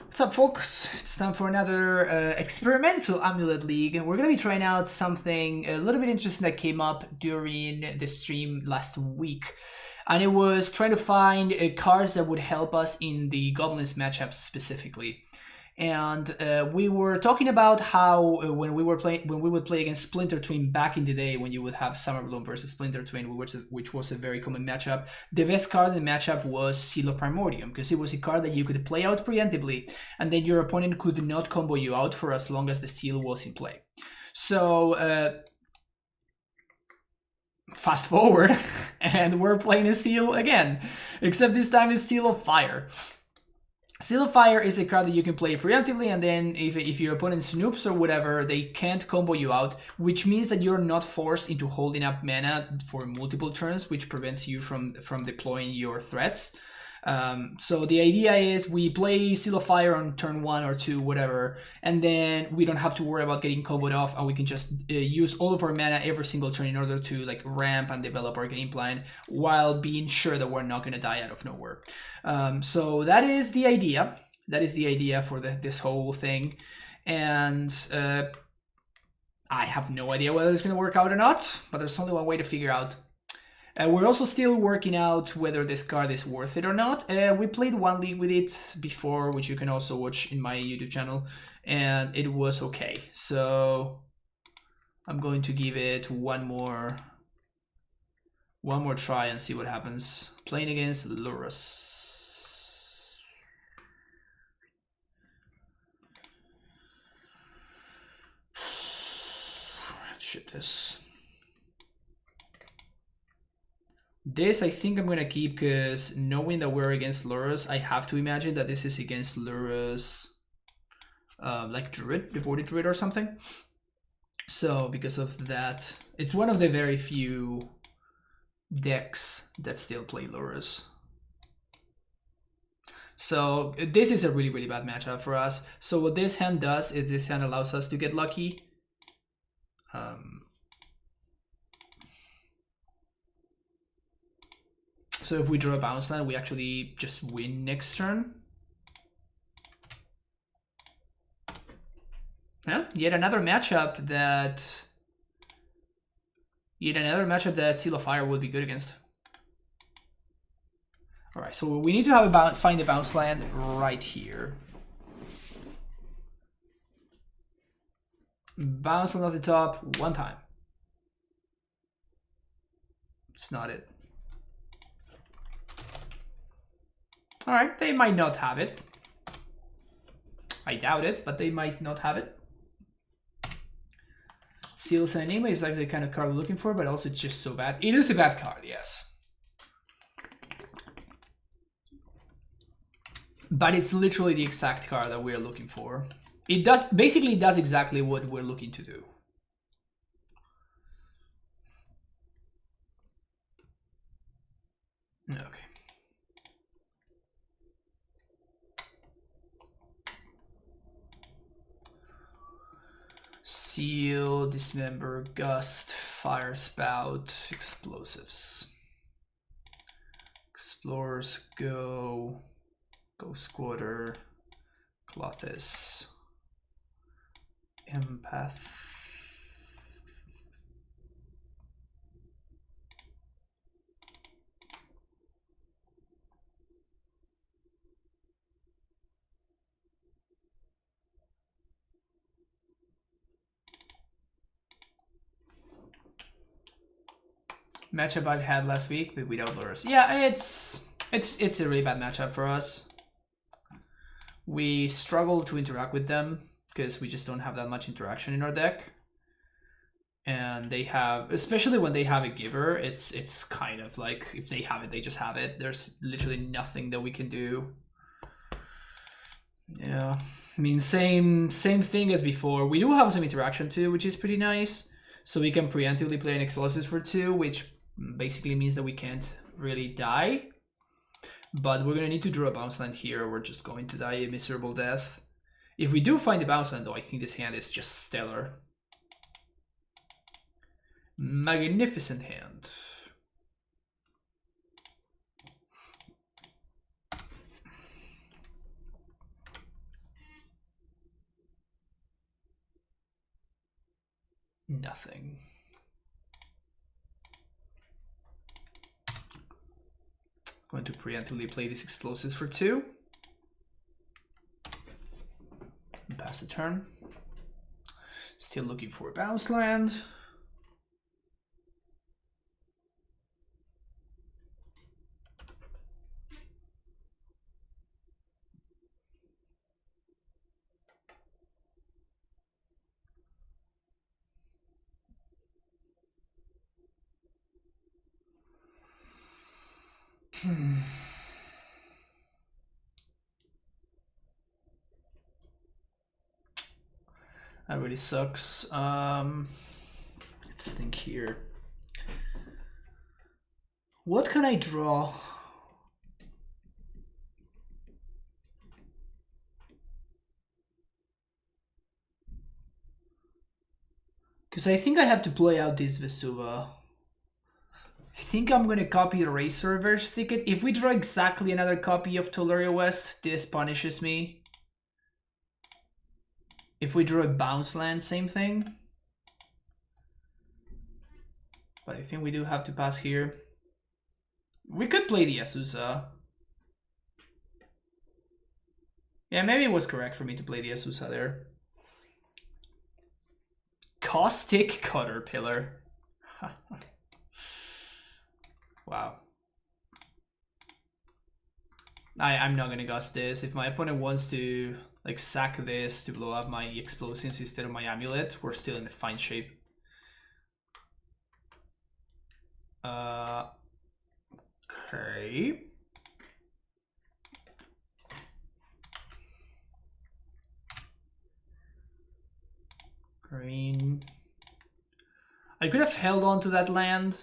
What's up, folks? It's time for another experimental AmuLIT League. We're going to be trying out something a little bit interesting that came up during the stream last week. And it was trying to find cards that would help us in the Goblins matchup specifically. And we were talking about how when we would play against Splinter Twin back in the day, when you would have Summer Bloom versus Splinter Twin, which was a very common matchup, the best card in the matchup was Seal of Primordium, because it was a card that you could play out preemptively, and then your opponent could not combo you out for as long as the seal was in play. So fast forward, and we're playing a seal again, except this time it's Seal of Fire. Seal of Fire is a card that you can play preemptively, and then if your opponent snoops or whatever, they can't combo you out, which means that you're not forced into holding up mana for multiple turns, which prevents you from deploying your threats. So the idea is we play Seal of Fire on turn 1 or 2, whatever, and then we don't have to worry about getting comboed off, and we can just use all of our mana every single turn in order to like ramp and develop our game plan while being sure that we're not going to die out of nowhere. So that is the idea. That is the idea for this whole thing, and I have no idea whether it's going to work out or not, but there's only one way to figure out. We're also still working out whether this card is worth it or not. We played one league with it before, which you can also watch in my YouTube channel, and it was okay. So I'm going to give it one more try and see what happens. Playing against Lurrus. Shit, This I think I'm gonna keep, because knowing that we're against Lurrus, I have to imagine that this is against Lurrus, like Druid, Devoted Druid or something. So because of that, it's one of the very few decks that still play Lurrus. So this is a really, really bad matchup for us. So what this hand does is this hand allows us to get lucky. So if we draw a bounce land, we actually just win next turn. Yeah, yet another matchup that Seal of Fire would be good against. All right, so we need to have find a bounce land right here. Bounce land off the top one time. It's not it. All right, they might not have it. I doubt it, but they might not have it. Seal's Enigma is like the kind of card we're looking for, but also it's just so bad. It is a bad card, yes. But it's literally the exact card that we're looking for. It does exactly what we're looking to do. Okay. Seal, Dismember, Gust, Fire Spout, Explosives. Explorers go. Ghost Quarter, Clothis, Empath. Matchup I've had last week without Lurrus. Yeah, it's a really bad matchup for us. We struggle to interact with them because we just don't have that much interaction in our deck. And they have, especially when they have a giver, it's kind of like if they have it, they just have it. There's literally nothing that we can do. Yeah, I mean, same thing as before. We do have some interaction too, which is pretty nice. So we can preemptively play an Explosives for 2, which basically means that we can't really die. But we're going to need to draw a bounce land here, or we're just going to die a miserable death. If we do find the bounce land, though, I think this hand is just stellar. Magnificent hand. Nothing. Going to preemptively play these explosives for 2. And pass the turn. Still looking for a bounce land. That really sucks. Let's think here. What can I draw? Because I think I have to play out this Vesuva. I think I'm going to copy the Racer Reverse Thicket. If we draw exactly another copy of Tolaria West, this punishes me. If we draw a bounce land, same thing. But I think we do have to pass here. We could play the Azusa. Yeah, maybe it was correct for me to play the Azusa there. Caustic Caterpillar. Wow. I'm not gonna gust this. If my opponent wants to like sack this to blow up my explosives instead of my AmuLIT, we're still in a fine shape. Okay. Green. I could have held on to that land.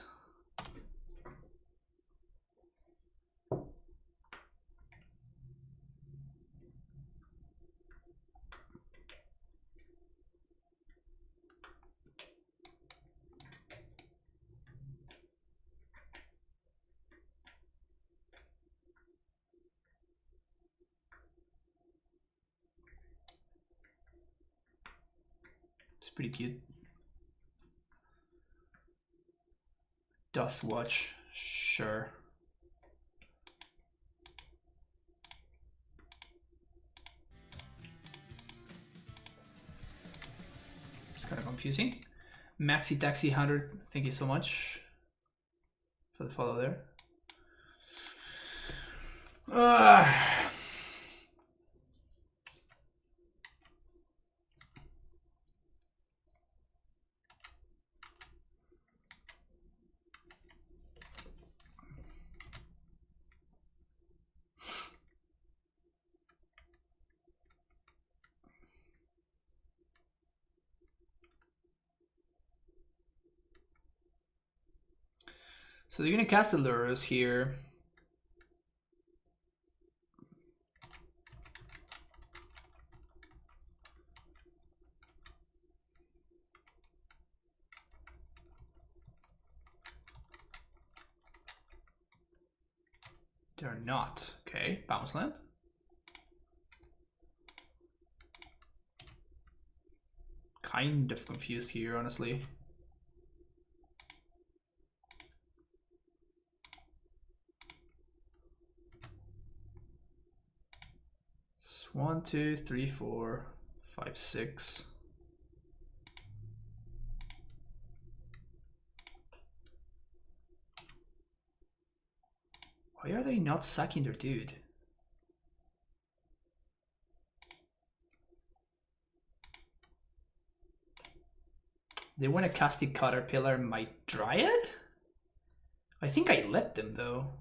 It's pretty cute. Dust Watch, sure. It's kind of confusing. Maxi Taxi 100, thank you so much for the follow there. So they're gonna cast the Lurrus here. They're not. Okay, bounce land. Kind of confused here, honestly. It's 1, 2, 3, 4, 5, 6. Why are they not sacking their dude? They want to cast the Caterpillar my Dryad? I think I let them though.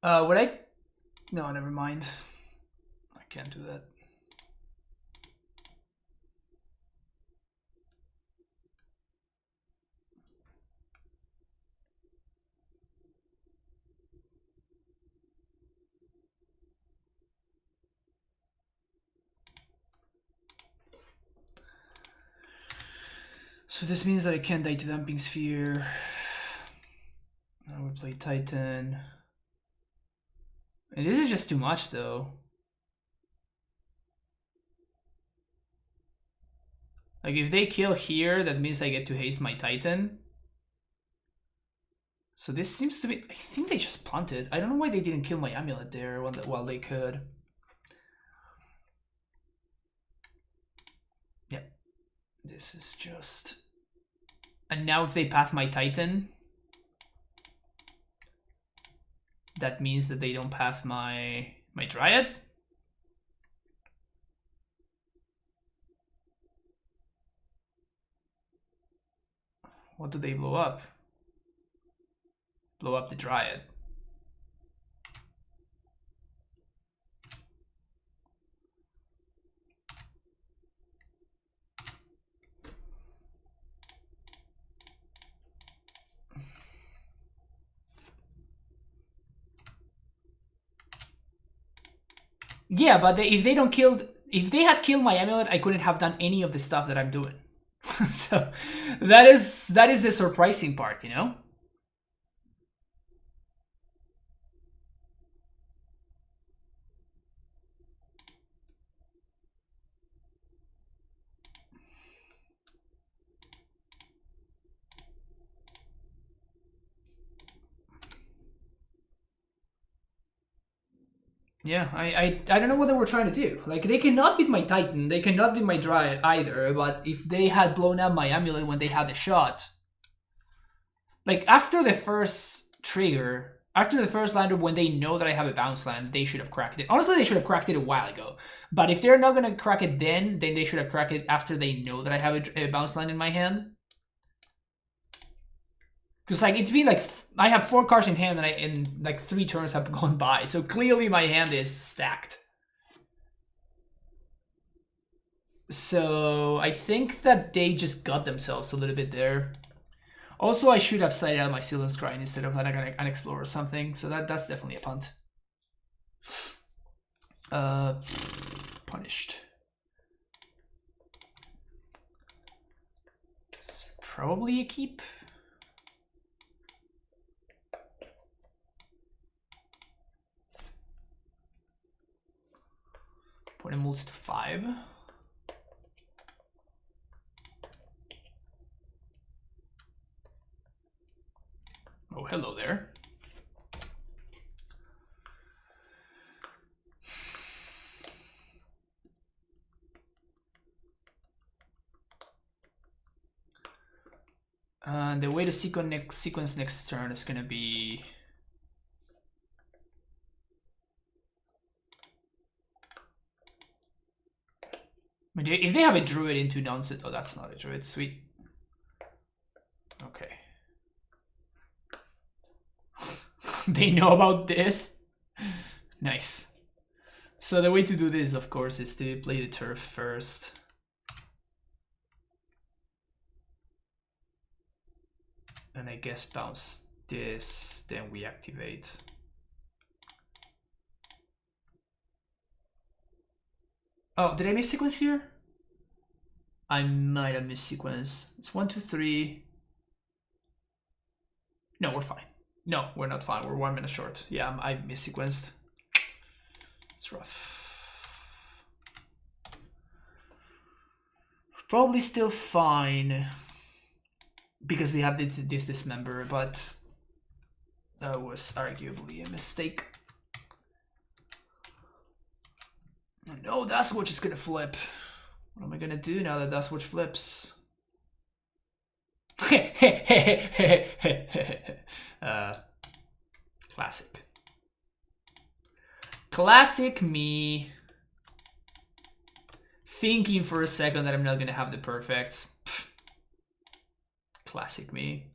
Would I? No, never mind. I can't do that. So this means that I can't die to Damping Sphere. I would play Titan. And this is just too much, though. Like, if they kill here, that means I get to haste my Titan. So this seems to be... I think they just punted. I don't know why they didn't kill my AmuLIT there while they could. Yeah. This is just... And now if they path my Titan, that means that they don't path my Dryad. What do they blow up? Blow up the Dryad. Yeah, but if they had killed my AmuLIT, I couldn't have done any of the stuff that I'm doing. So that is the surprising part, you know? Yeah, I don't know what they were trying to do. Like, they cannot beat my Titan, they cannot beat my Dryad either, but if they had blown up my AmuLIT when they had the shot... Like, after the first trigger, after the first land when they know that I have a bounce land, they should have cracked it. Honestly, they should have cracked it a while ago. But if they're not going to crack it then they should have cracked it after they know that I have a bounce land in my hand. Because, like, it's been, like, I have 4 cards in hand and like, 3 turns have gone by. So, clearly my hand is stacked. So, I think that they just got themselves a little bit there. Also, I should have sided out my Sealing Scrying instead of like an Explorer or something. So, that's definitely a punt. Punished. It's probably a keep. Opponent moves to 5. Oh, hello there. The way to sequence next turn is gonna be... If they have a Druid into nonsense... Oh, that's not a Druid. Sweet. Okay. They know about this? Nice. So the way to do this, of course, is to play the turf first. And I guess bounce this, then we activate. Oh, did I miss sequence here? I might have missed sequence. It's 1, 2, 3. No, we're fine. No, we're not fine. We're 1 minute short. Yeah, I mis-sequenced. It's rough. Probably still fine. Because we have this dismember, but that was arguably a mistake. No, that's what is gonna flip. What am I gonna do now that that's what flips? Classic. Classic me. Thinking for a second that I'm not gonna have the perfects. Pfft. Classic me.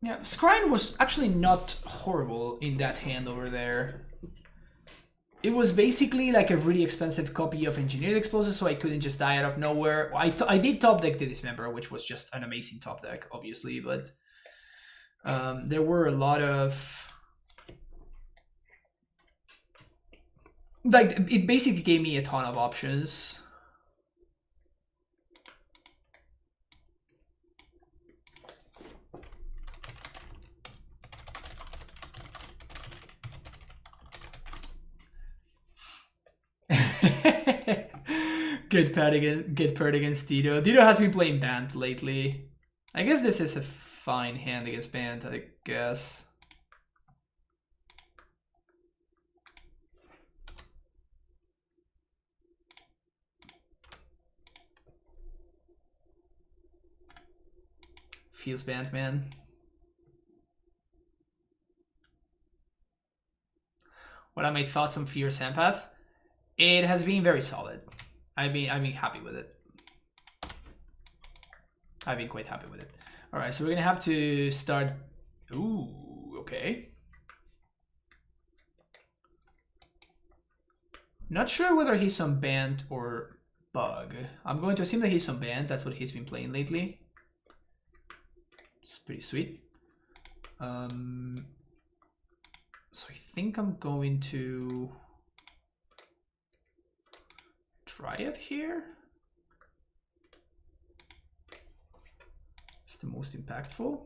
Yeah, Scrying was actually not horrible in that hand over there. It was basically like a really expensive copy of Engineered Explosives, so I couldn't just die out of nowhere. I did top deck the Dismember, which was just an amazing top deck, obviously, but there were a lot of like it basically gave me a ton of options. Get paired against Tito. Tito has been playing Bant lately. I guess this is a fine hand against Bant, I guess. Feels Bant, man. What are my thoughts on Fierce Empath? It has been very solid. I've been happy with it. I've been quite happy with it. All right, so we're gonna have to start. Ooh, okay. Not sure whether he's on Bant or Bug. I'm going to assume that he's on Bant. That's what he's been playing lately. It's pretty sweet. So I think I'm going to try it here. It's the most impactful.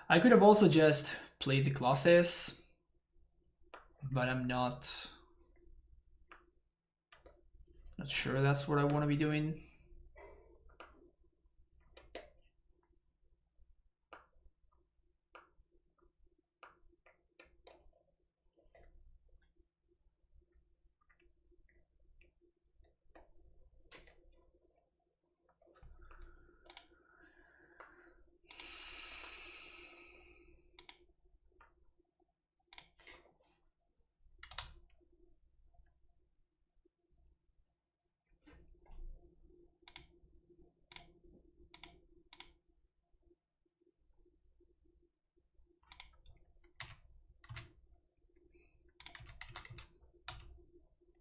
I could have also just played the Clothes, but I'm not sure that's what I want to be doing.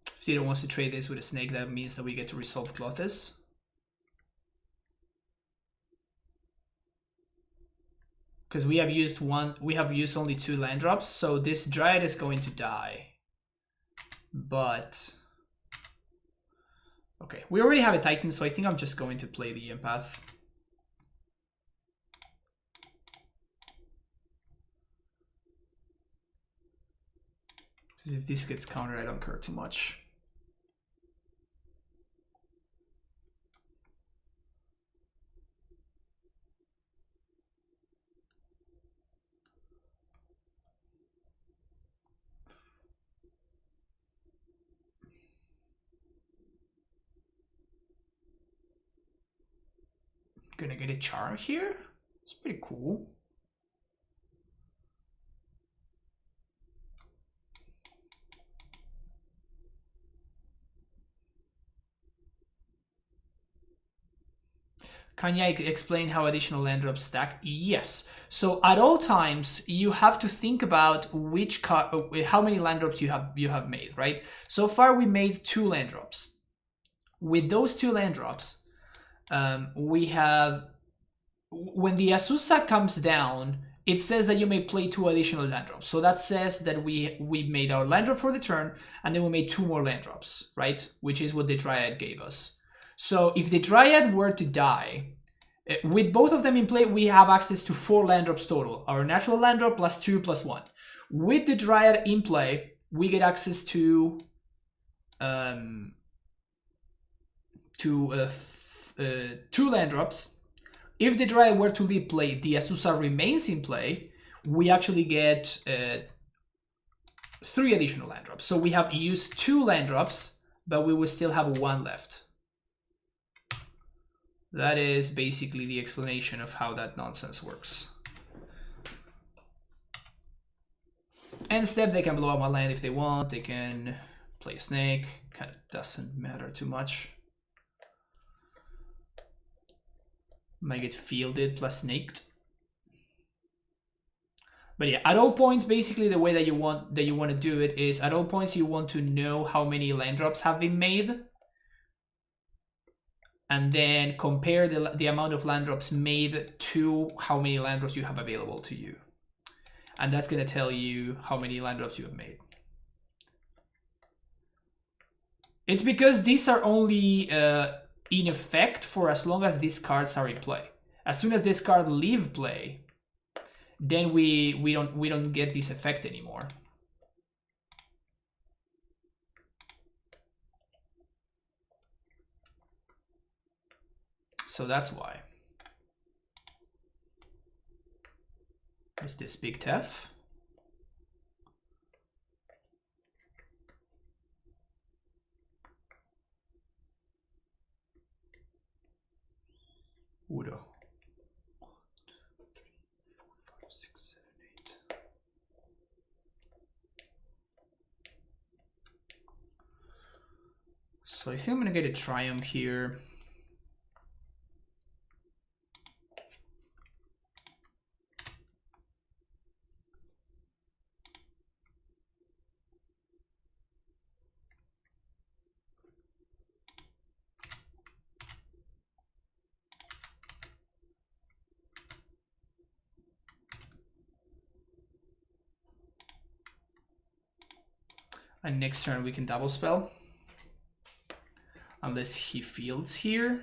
If Tito wants to trade this with a snake, that means that we get to resolve Clothes. Because we have used only 2 land drops, so this Dryad is going to die. But okay, we already have a Titan, so I think I'm just going to play the Empath. Because if this gets countered, I don't care too much. Gonna get a charm here. It's pretty cool. Can you explain how additional land drops stack? Yes. So at all times, you have to think about which how many land drops you have made, right? So far, we made 2 land drops. With those 2 land drops, we have, when the Azusa comes down, it says that you may play 2 additional land drops. So that says that we made our land drop for the turn, and then we made 2 more land drops, right? Which is what the Dryad gave us. So if the Dryad were to die, with both of them in play, we have access to 4 land drops total. Our natural land drop plus 2 plus 1. With the Dryad in play, we get access to 2 land drops. If the Dryad were to leave play, the Azusa remains in play, we actually get 3 additional land drops. So we have used 2 land drops, but we will still have 1 left. That is basically the explanation of how that nonsense works. End step, they can blow up my land if they want. They can play a snake. Kind of doesn't matter too much. Might get fielded plus snaked. But yeah, at all points, basically the way that you want to do it is at all points you want to know how many land drops have been made. and then compare the amount of land drops made to how many land drops you have available to you. And that's going to tell you how many land drops you have made. It's because these are only in effect for as long as these cards are in play. As soon as this card leave play, then we don't get this effect anymore. So that's why. Is this big Tef? Udo. 1, 2, 3, 4, 5, 6, 7, 8. So I think I'm gonna get a Triumph here. And next turn we can double spell. Unless he fields here.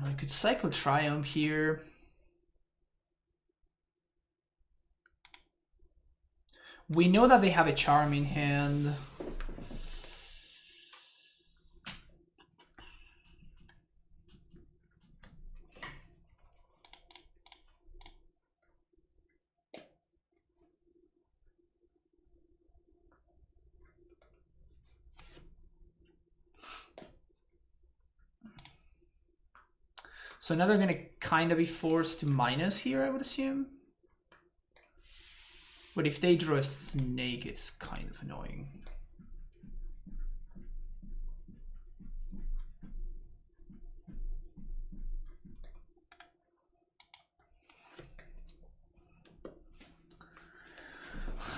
I could cycle Triumph here. We know that they have a Charm in hand. So now they're going to kind of be forced to minus here, I would assume. But if they draw a snake, it's kind of annoying.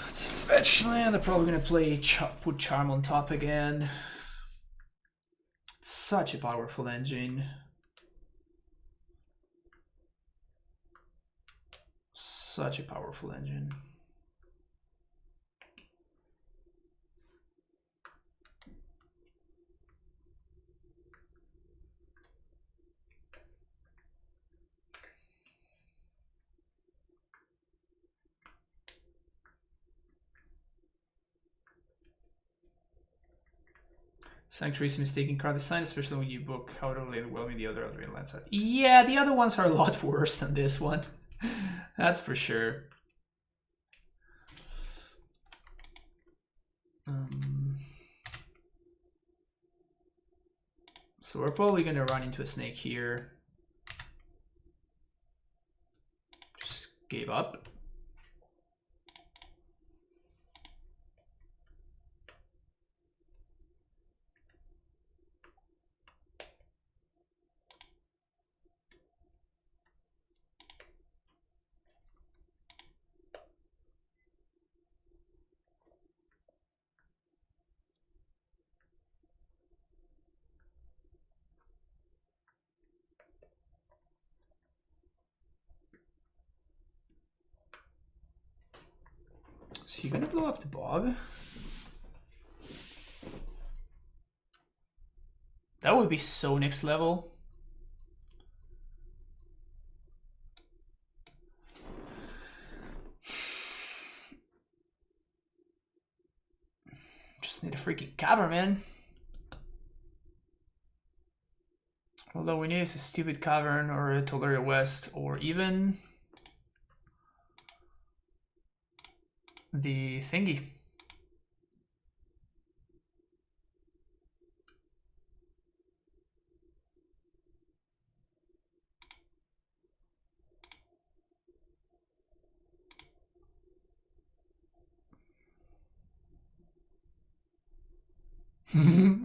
It's a fetch land. They're probably going to play put Charm on top again. Such a powerful engine. Such a powerful engine. Sanctuary is a mistaken card design, especially when you book how to relate well with the other Eldraine land set. Yeah, the other ones are a lot worse than this one. That's for sure. So we're probably going to run into a snake here. Just gave up. Is he gonna blow up the bog? That would be so next level. Just need a freaking cover, man. Although we need is a stupid cavern or a Tolaria West or even the thingy.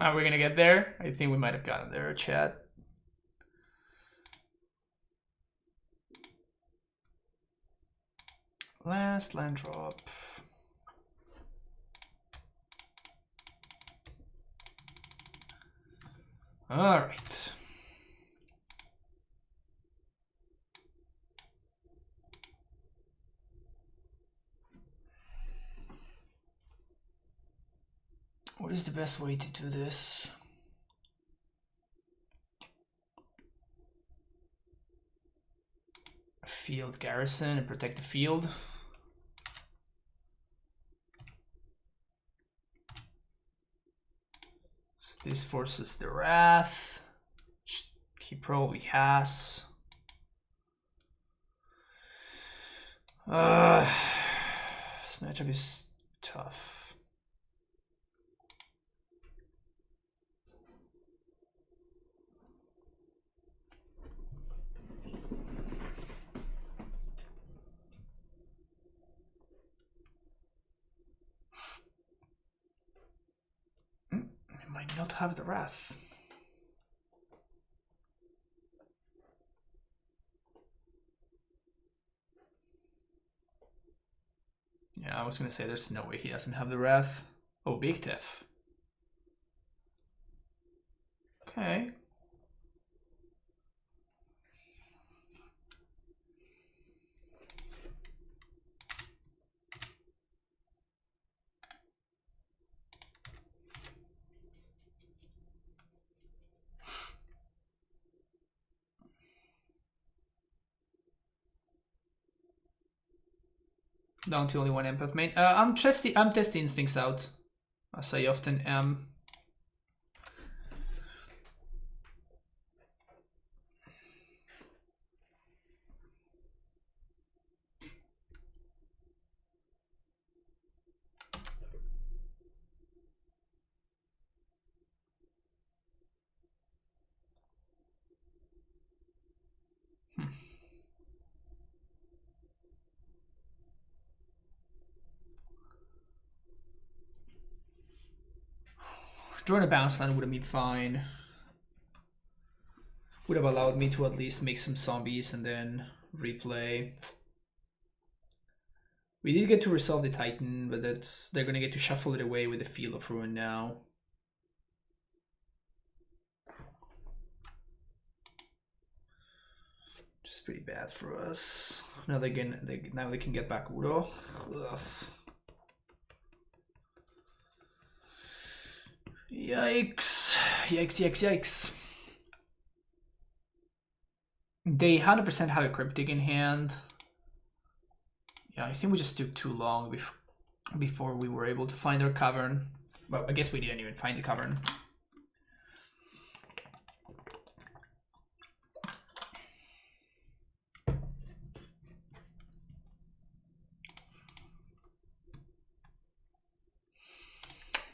Are we gonna get there? I think we might have gotten there, chat. Last land drop. All right. What is the best way to do this? A field garrison and protect the field. So this forces the Wrath. He probably has. This matchup is tough. Might not have the Wrath. Yeah, I was gonna say there's no way he doesn't have the Wrath. Oh, Big Tef. Okay. Down to only one empath main. I'm testing things out, as I often am. Drawing a bounce line would have been fine. Would have allowed me to at least make some zombies and then replay. We did get to resolve the Titan, but they're gonna get to shuffle it away with the Field of Ruin now. Which is pretty bad for us. Now they can get back Uro. Ugh. Yikes. Yikes, yikes, yikes. They 100% have a Cryptic in hand. Yeah, I think we just took too long before we were able to find our cavern. Well, I guess we didn't even find the cavern.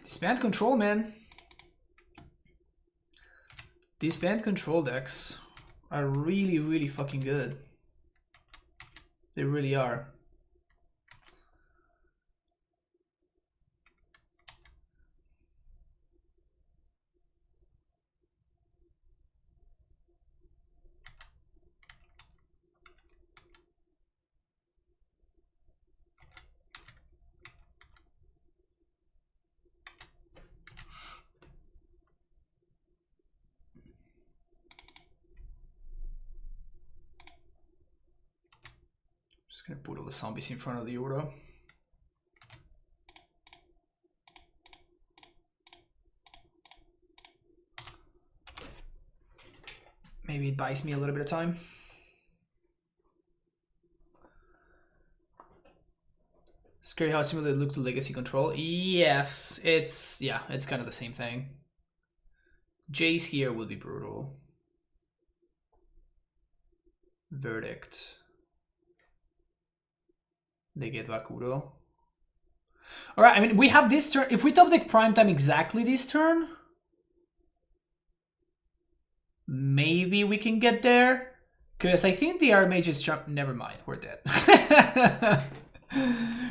Disband control, man. Disband control decks are really, really fucking good. They really are. Just gonna put all the zombies in front of the Uro. Maybe it buys me a little bit of time. Scary how similar they look to Legacy Control. Yes, it's kind of the same thing. Jace here will be brutal. Verdict. They get Bakuro. Alright, I mean, we have this turn. If we top deck prime time exactly this turn, maybe we can get there. Because I think the Archmage's Charm... Never mind, we're dead.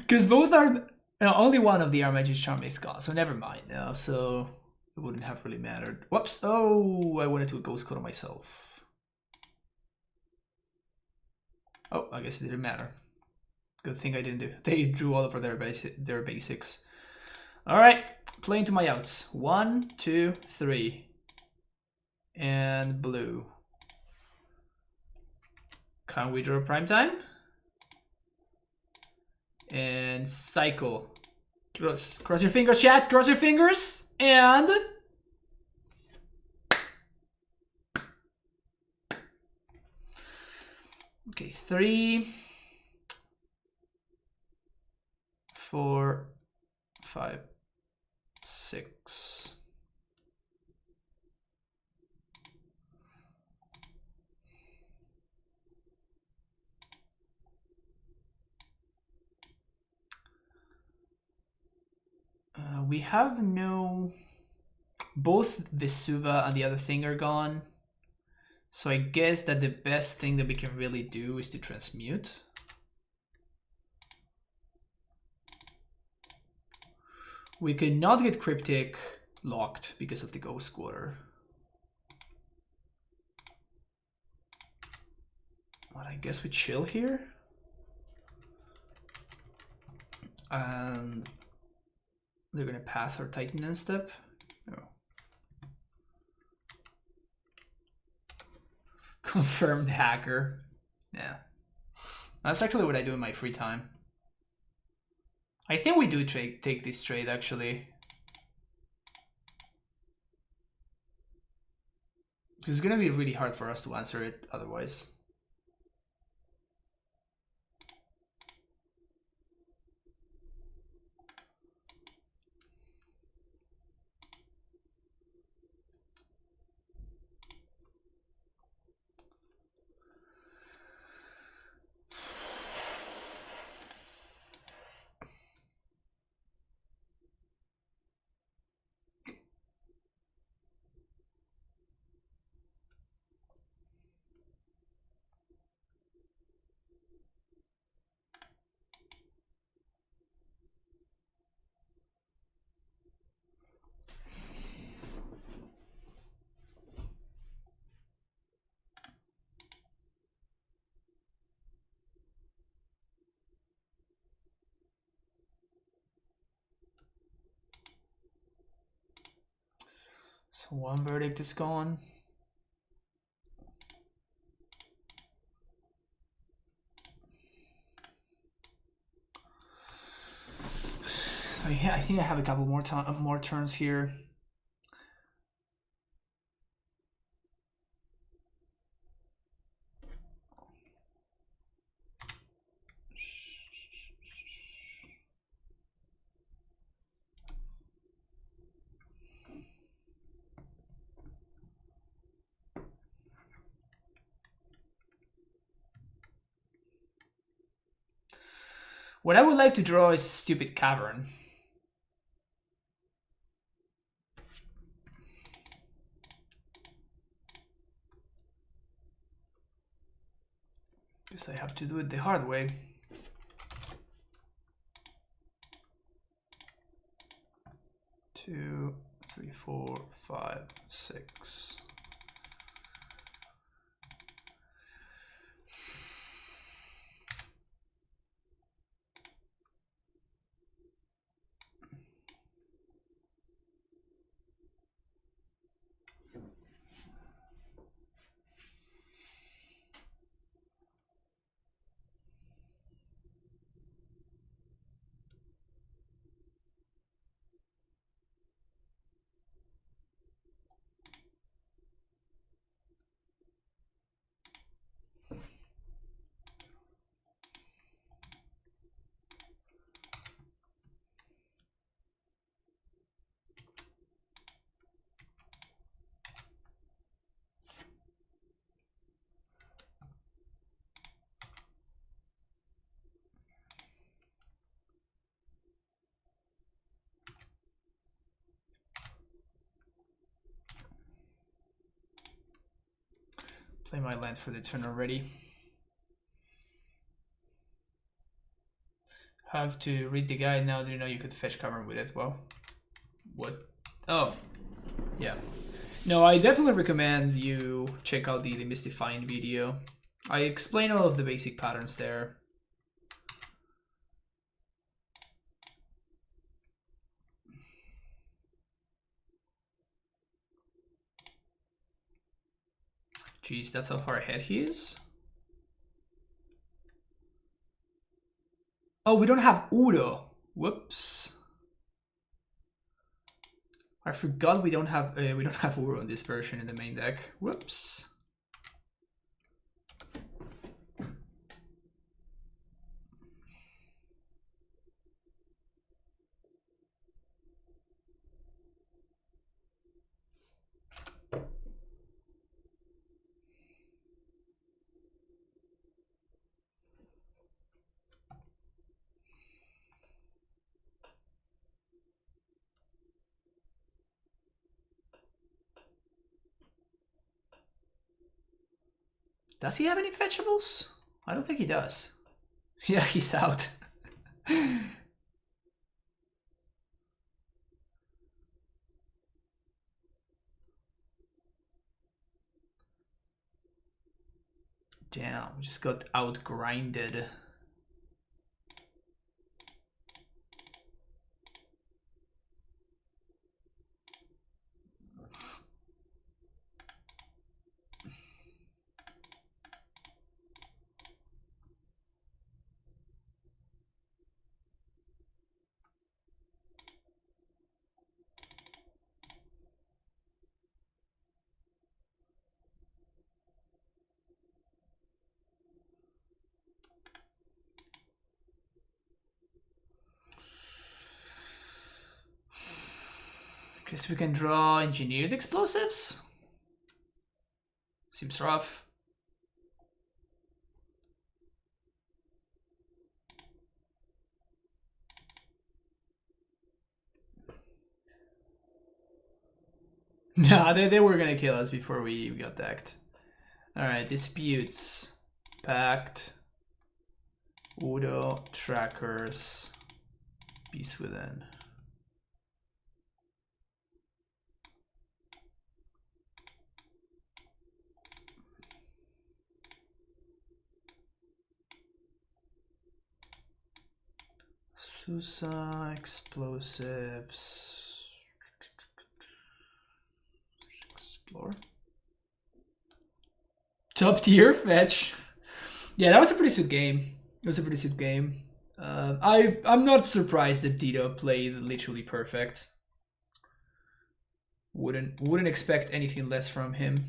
Because both are... No, only one of the Archmage's Charm is gone, so never mind. No, so it wouldn't have really mattered. Whoops. Oh, I wanted to Ghost Code on myself. Oh, I guess it didn't matter. Good thing I didn't do. They drew all over their basics. Alright, play into my outs. 1, 2, 3. And blue. Can we draw prime time? And cycle. Cross your fingers, chat. Cross your fingers. And... Okay, 3, 4, 5, 6. We have no... Both Vesuva and the other thing are gone. So I guess that the best thing that we can really do is to transmute. We cannot get Cryptic locked because of the Ghost Quarter. But I guess we chill here. And they're gonna pass our Titan end step. No. Confirmed hacker. Yeah. That's actually what I do in my free time. I think we do take this trade actually. It's gonna be really hard for us to answer it otherwise. So one verdict is gone. So yeah, I think I have a couple more turns here. What I would like to draw is a stupid cavern. Guess I have to do it the hard way. Two, 3, 4, 5, 6. Play my land for the turn already. Have to read the guide now. Do you know you could fetch cover with it? Well, what? Oh, yeah. No, I definitely recommend you check out the demystifying video. I explain all of the basic patterns there. Jeez, that's how far ahead he is. Oh, we don't have Udo. Whoops. I forgot we don't have Uro in this version in the main deck. Whoops. Does he have any fetchables? I don't think he does. Yeah, he's out. Damn, we just got outgrinded. Guess we can draw engineered explosives. Seems rough. Nah, they were gonna kill us before we got decked. Alright, disputes. Pact. Udo, trackers. Beast within. Susa, explosives. Explore. Top tier fetch. Yeah, that was a pretty sweet game. It was a pretty sweet game. I'm not surprised that Dito played literally perfect. Wouldn't expect anything less from him.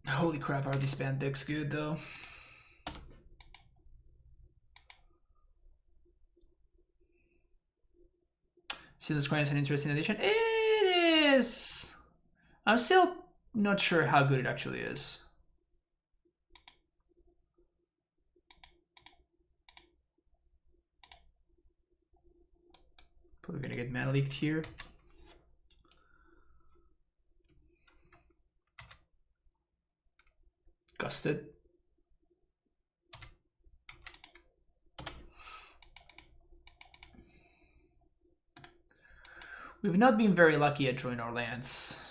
Holy crap, are these Bant decks good though? Seal Square is an interesting addition. It is! I'm still not sure how good it actually is. Probably gonna get mana leaked here. Gusted. We've not been very lucky at drawing our lands.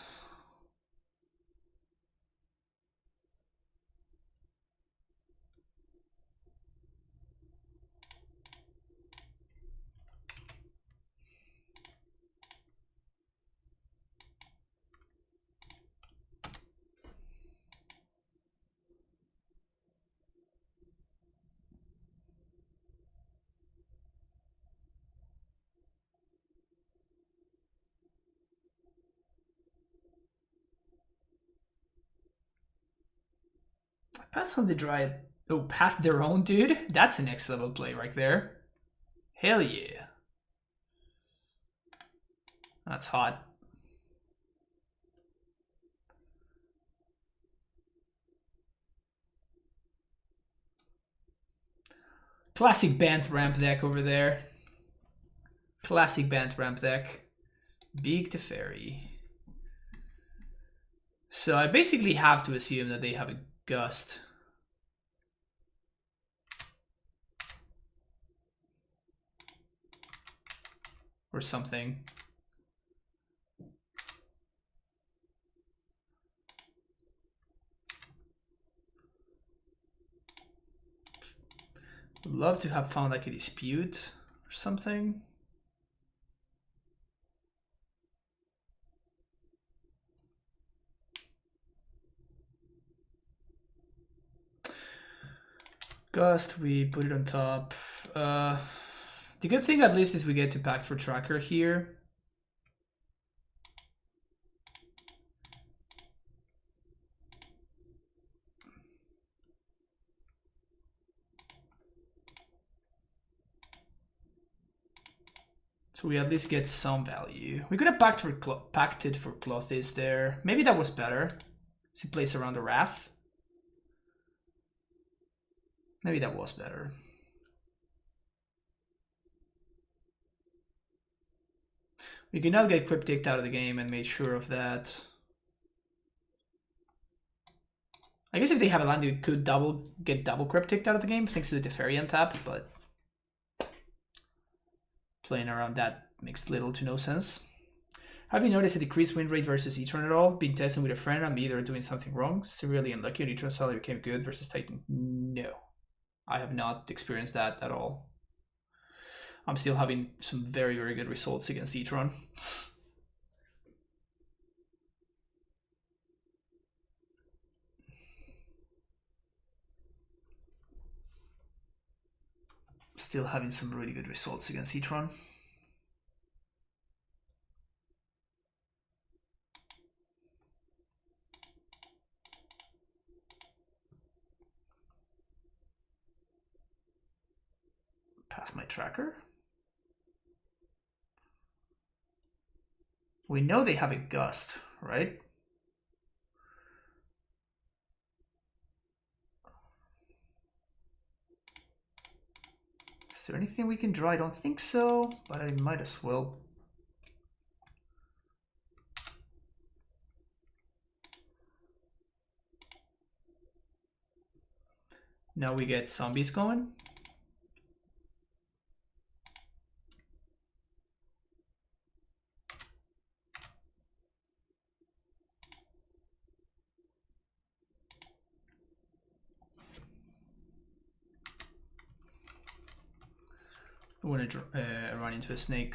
Path on the Dryad. Oh, Path their own, dude? That's a next level play right there. Hell yeah. That's hot. Classic Bant ramp deck over there. Classic Bant ramp deck. Big Teferi. So I basically have to assume that they have a Gust. Or something. Would love to have found like a dispute or something. Gust, we put it on top. The good thing at least is we get to Pact for Tracker here. So we at least get some value. We could have pacted for Clothes there. Maybe that was better. As he plays around the Wrath. Maybe that was better. We can now get Cryptic out of the game and make sure of that. I guess if they have a land, we could get double Cryptic out of the game thanks to the Teferi on tap, but playing around that makes little to no sense. Have you noticed a decreased win rate versus E-Turn at all? Been testing with a friend, I'm either doing something wrong, severely unlucky, and E-Turn suddenly became good versus Titan. No, I have not experienced that at all. I'm still having some very, very good results against E-Tron. Still having some really good results against E-Tron. Pass my tracker. We know they have a Gust, right? Is there anything we can draw? I don't think so, but I might as well. Now we get zombies going. I want to run into a snake.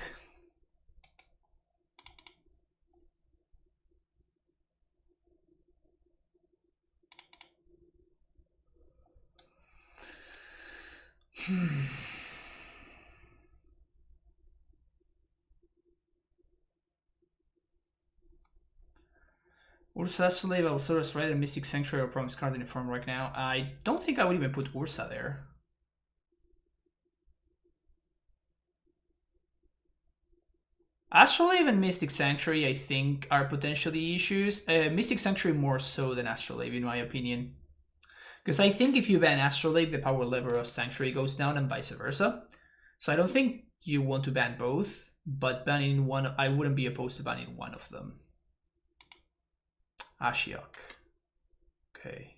Ursa Slave, Allosaurus Red, and Mystic Sanctuary are Promise card in form right now. I don't think I would even put Ursa there. Astrolabe and Mystic Sanctuary, I think, are potentially issues. Mystic Sanctuary more so than Astrolabe, in my opinion. Because I think if you ban Astrolabe, the power level of Sanctuary goes down and vice versa. So I don't think you want to ban both, but banning one, I wouldn't be opposed to banning one of them. Ashiok. Okay.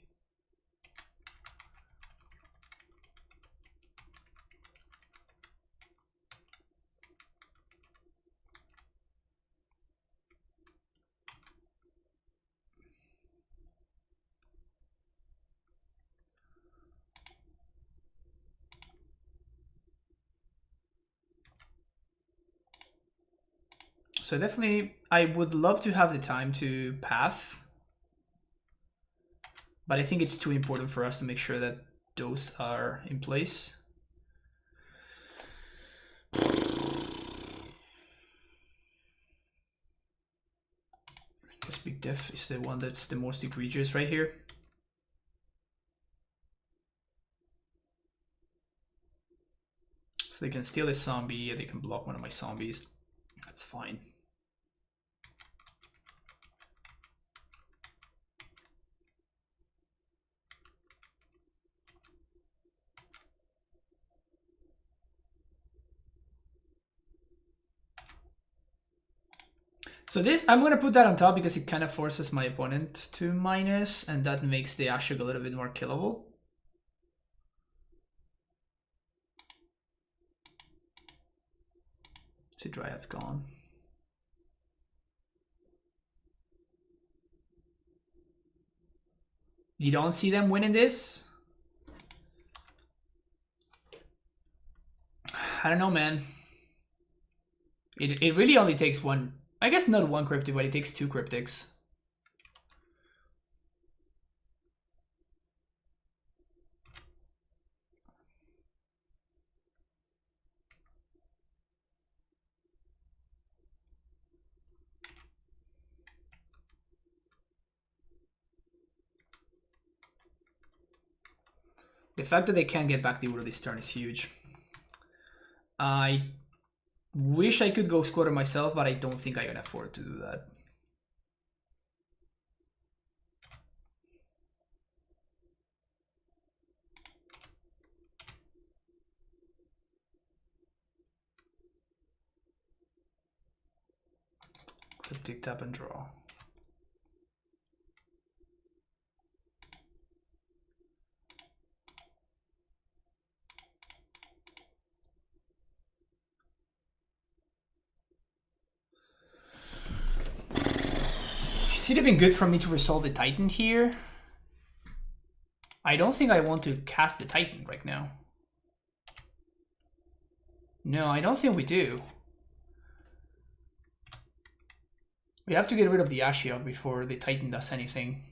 So definitely, I would love to have the time to path. But I think it's too important for us to make sure that those are in place. This big diff is the one that's the most egregious right here. So they can steal a zombie, they can block one of my zombies. That's fine. So this, I'm going to put that on top because it kind of forces my opponent to minus, and that makes the Ashok a little bit more killable. See, Dryad's gone. You don't see them winning this? I don't know, man. It really only takes one. I guess not one cryptic, but it takes two cryptics. The fact that they can't get back the Uro this turn is huge. I wish I could go squatter myself, but I don't think I can afford to do that. Cryptic, tap and draw. Is it even good for me to resolve the Titan here? I don't think I want to cast the Titan right now. No, I don't think we do. We have to get rid of the Ashiok before the Titan does anything.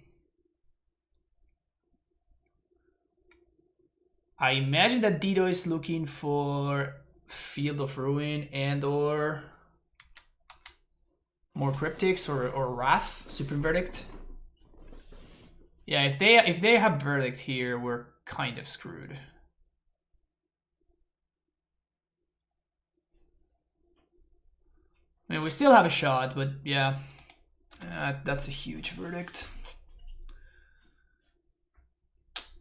I imagine that Dido is looking for Field of Ruin and or more Cryptics or Wrath, Supreme Verdict. Yeah, if they have Verdict here, we're kind of screwed. I mean, we still have a shot, but yeah, that's a huge verdict.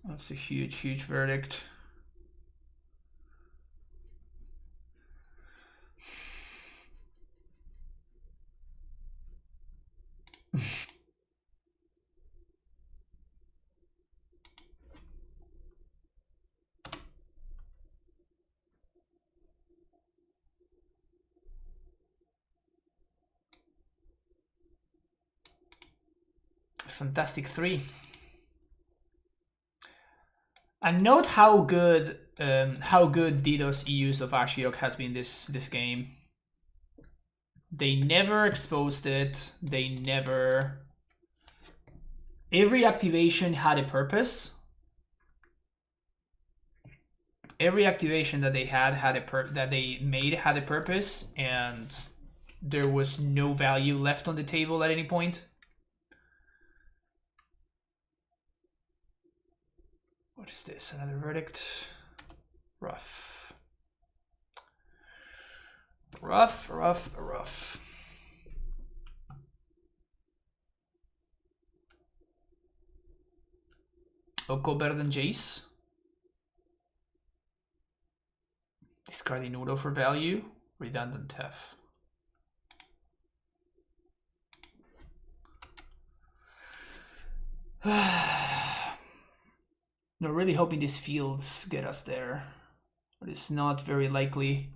That's a huge, huge verdict. Fantastic 3. And note how good Dido's use of Ashiok has been this game. They never exposed it. They never. Every activation had a purpose. Every activation that they had that they made had a purpose, and there was no value left on the table at any point. What is this? Another verdict? Rough. Rough, rough, rough. Oko better than Jace. Discarding Udo for value. Redundant Tef. We're really hoping these fields get us there, but it's not very likely.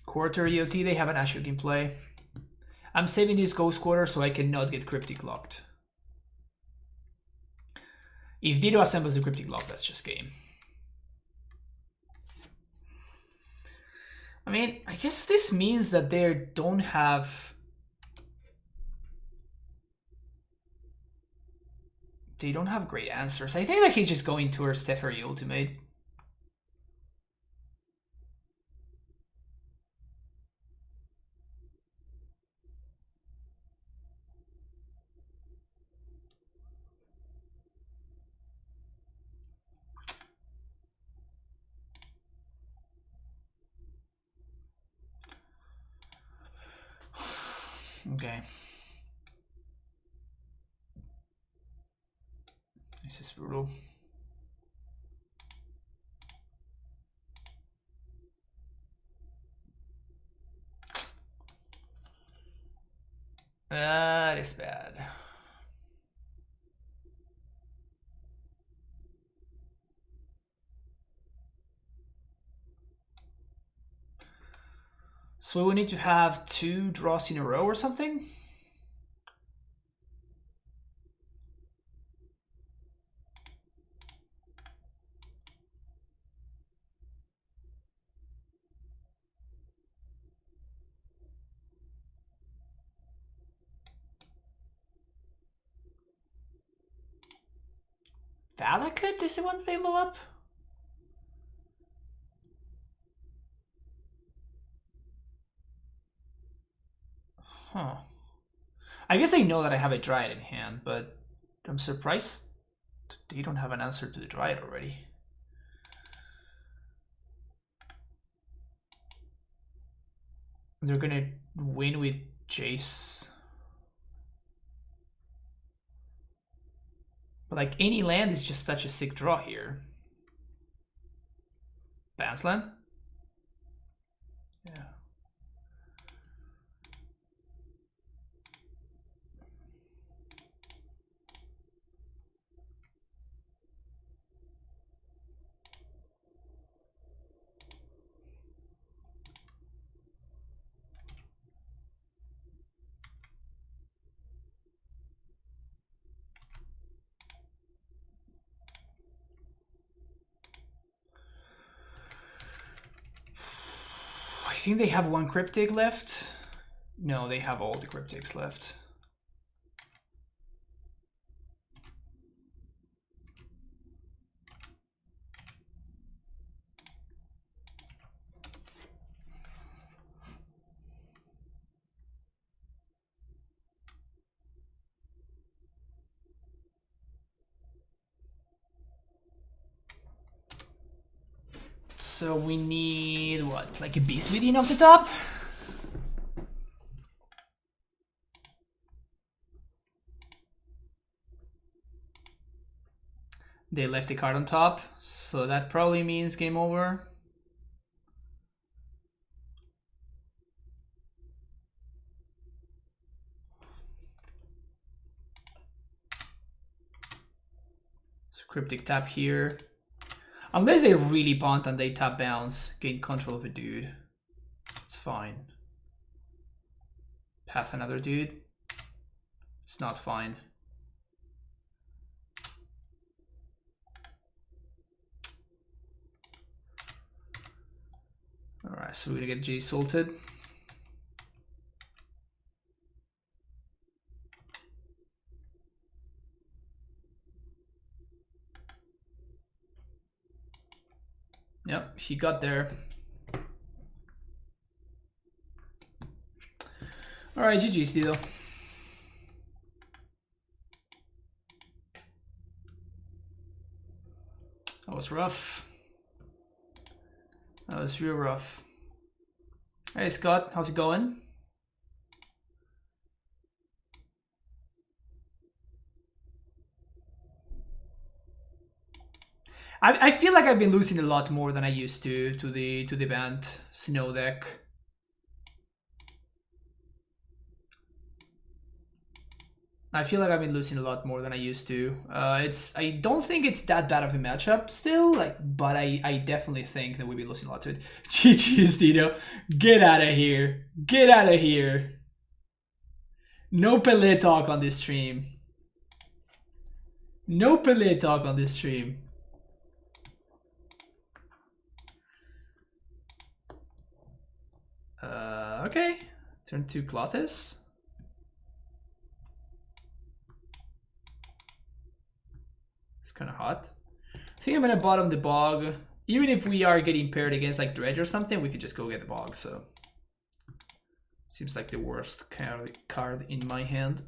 Quarter EOT, they have an Ashok in play. I'm saving this Ghost Quarter so I cannot get Cryptic locked. If Dido assembles the Cryptic lock, that's just game. I mean, I guess this means that they don't have... They don't have great answers. I think that he's just going towards Teferi Ultimate. Okay. This is brutal. That is bad. So we need to have 2 draws in a row or something? Valakut is the one they blow up? Huh. I guess they know that I have a Dryad in hand, but I'm surprised they don't have an answer to the Dryad already. They're gonna win with Jace. But like any land is just such a sick draw here. Bant's land? Yeah. I think they have 1 cryptic left. No, they have all the cryptics left. So we need what, like a beast median off the top? They left the card on top, so that probably means game over. So cryptic tap here. Unless they really Bant and they tap bounce, gain control of a dude. It's fine. Path another dude. It's not fine. Alright, so we're gonna get J salted. Yep, he got there. Alright, GG's, Dido. That was rough. That was real rough. Hey Scott, how's it going? I feel like I've been losing a lot more than I used to the Bant Snow deck. I feel like I've been losing a lot more than I used to. I don't think it's that bad of a matchup still, like, but I definitely think that we've been losing a lot to it. GG's, Dino. Get out of here. Get out of here. No Pelé talk on this stream. No Pelé talk on this stream. Okay. Turn 2 Clothis. It's kind of hot. I think I'm gonna bottom the bog. Even if we are getting paired against like Dredge or something, we could just go get the bog, so. Seems like the worst card in my hand.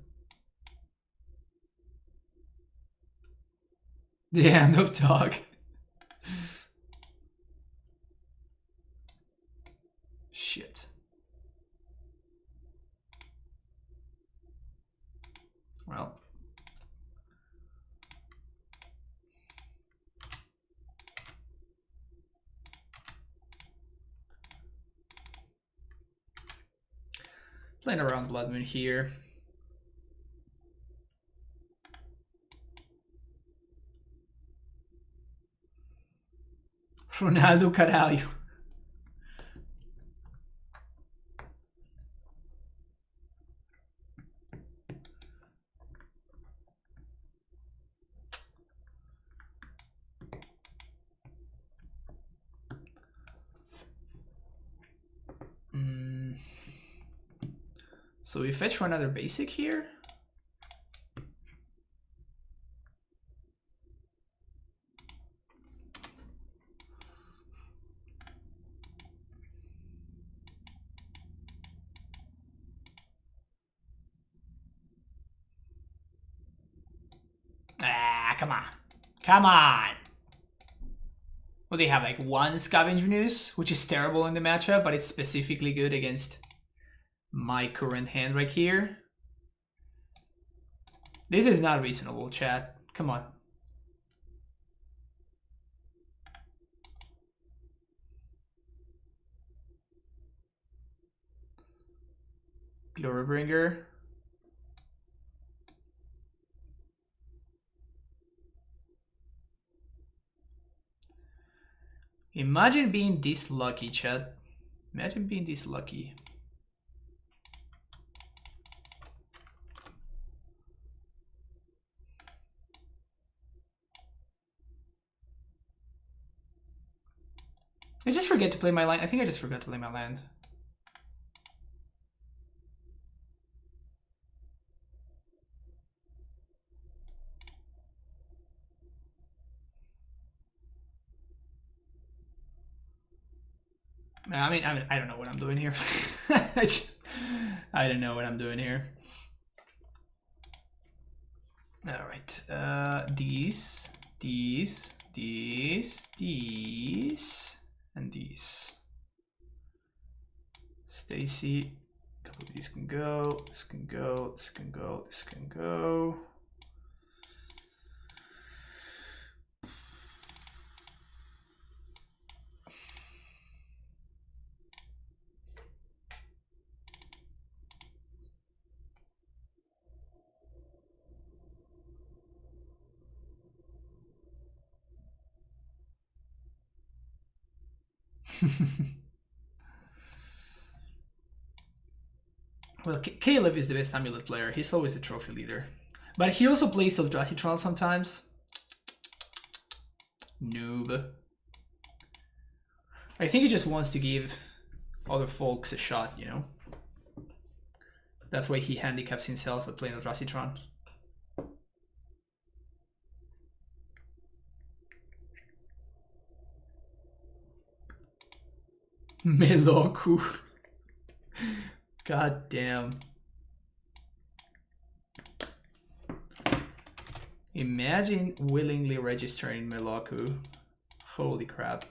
The hand of dog. Shit. Well. Playing around Blood Moon here. Ronaldo Caralho. So we fetch for another basic here. Ah, come on. Come on. Well, they have like one Scavenger News, which is terrible in the matchup, but it's specifically good against my current hand right here. This is not reasonable, chat. Come on. Glorybringer. Imagine being this lucky, chat. Imagine being this lucky. I just forget to play my land. I think I just forgot to play my land. I mean, I don't know what I'm doing here. I don't know what I'm doing here. All right, these, and these. Stacy, a couple of these can go. This can go. This can go. This can go. Well, Caleb is the best AmuLIT player. He's always a trophy leader. But he also plays Eldrazi Troll sometimes. Noob. I think he just wants to give other folks a shot, you know? That's why he handicaps himself by playing Eldrazi Troll. Meloku. God damn. Imagine willingly registering Meloku. Holy crap.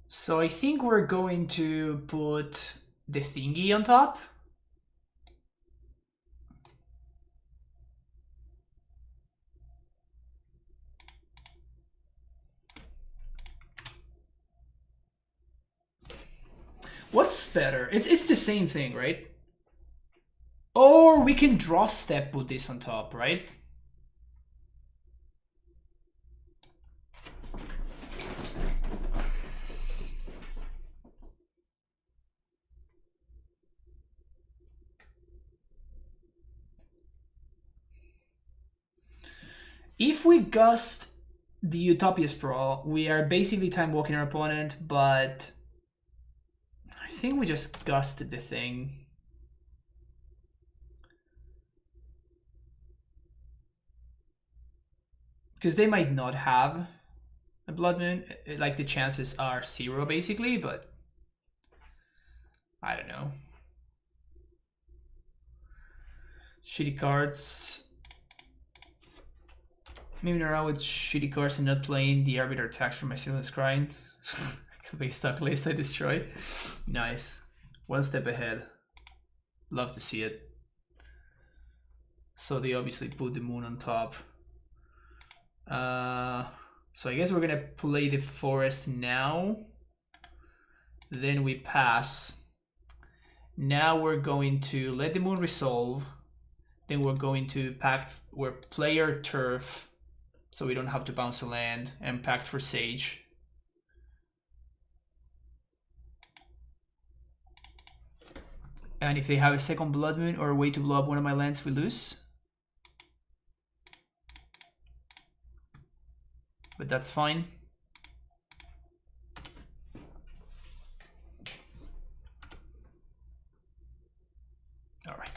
So I think we're going to put the thingy on top. What's better? It's the same thing, right? Or we can draw step, put this on top, right? If we gust the Utopia Sprawl, we are basically time walking our opponent, but I think we just gusted the thing. Because they might not have a Blood Moon. Like, the chances are 0 basically, but I don't know. Shitty cards. Maybe around with shitty cards and not playing the Arbiter attacks for my Silent Scrying. Be stuck list I destroy. Nice. One step ahead. Love to see it. So they obviously put the moon on top. So I guess we're gonna play the forest now. Then we pass. Now we're going to let the moon resolve. Then we're going to pact, we're player turf, so we don't have to bounce a land, and pact for sage. And if they have a second blood moon or a way to blow up one of my lands, we lose. But that's fine. All right.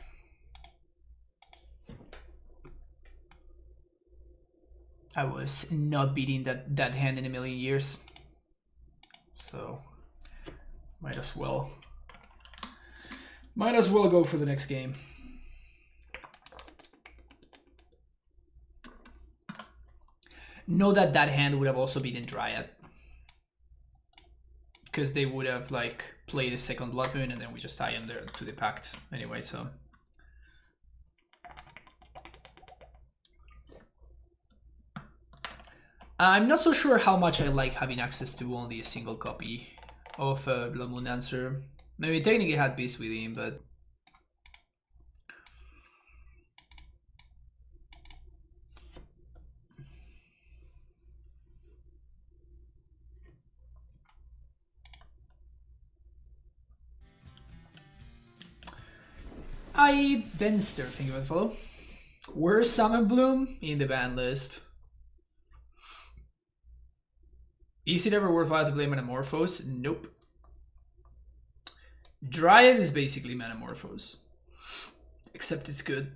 I was not beating that hand in a million years. So might as well go for the next game. Know that hand would have also beaten Dryad, because they would have like played a second blood moon and then we just tie in there to the pact anyway. So I'm not so sure how much I like having access to only a single copy of Blood Moon Dancer. Maybe technically had Beast Within, but Benster, thank you for the follow. Where's Summon Bloom? In the ban list. Is it ever worthwhile to play Metamorphose? Nope. Dryad is basically Metamorphose, except it's good.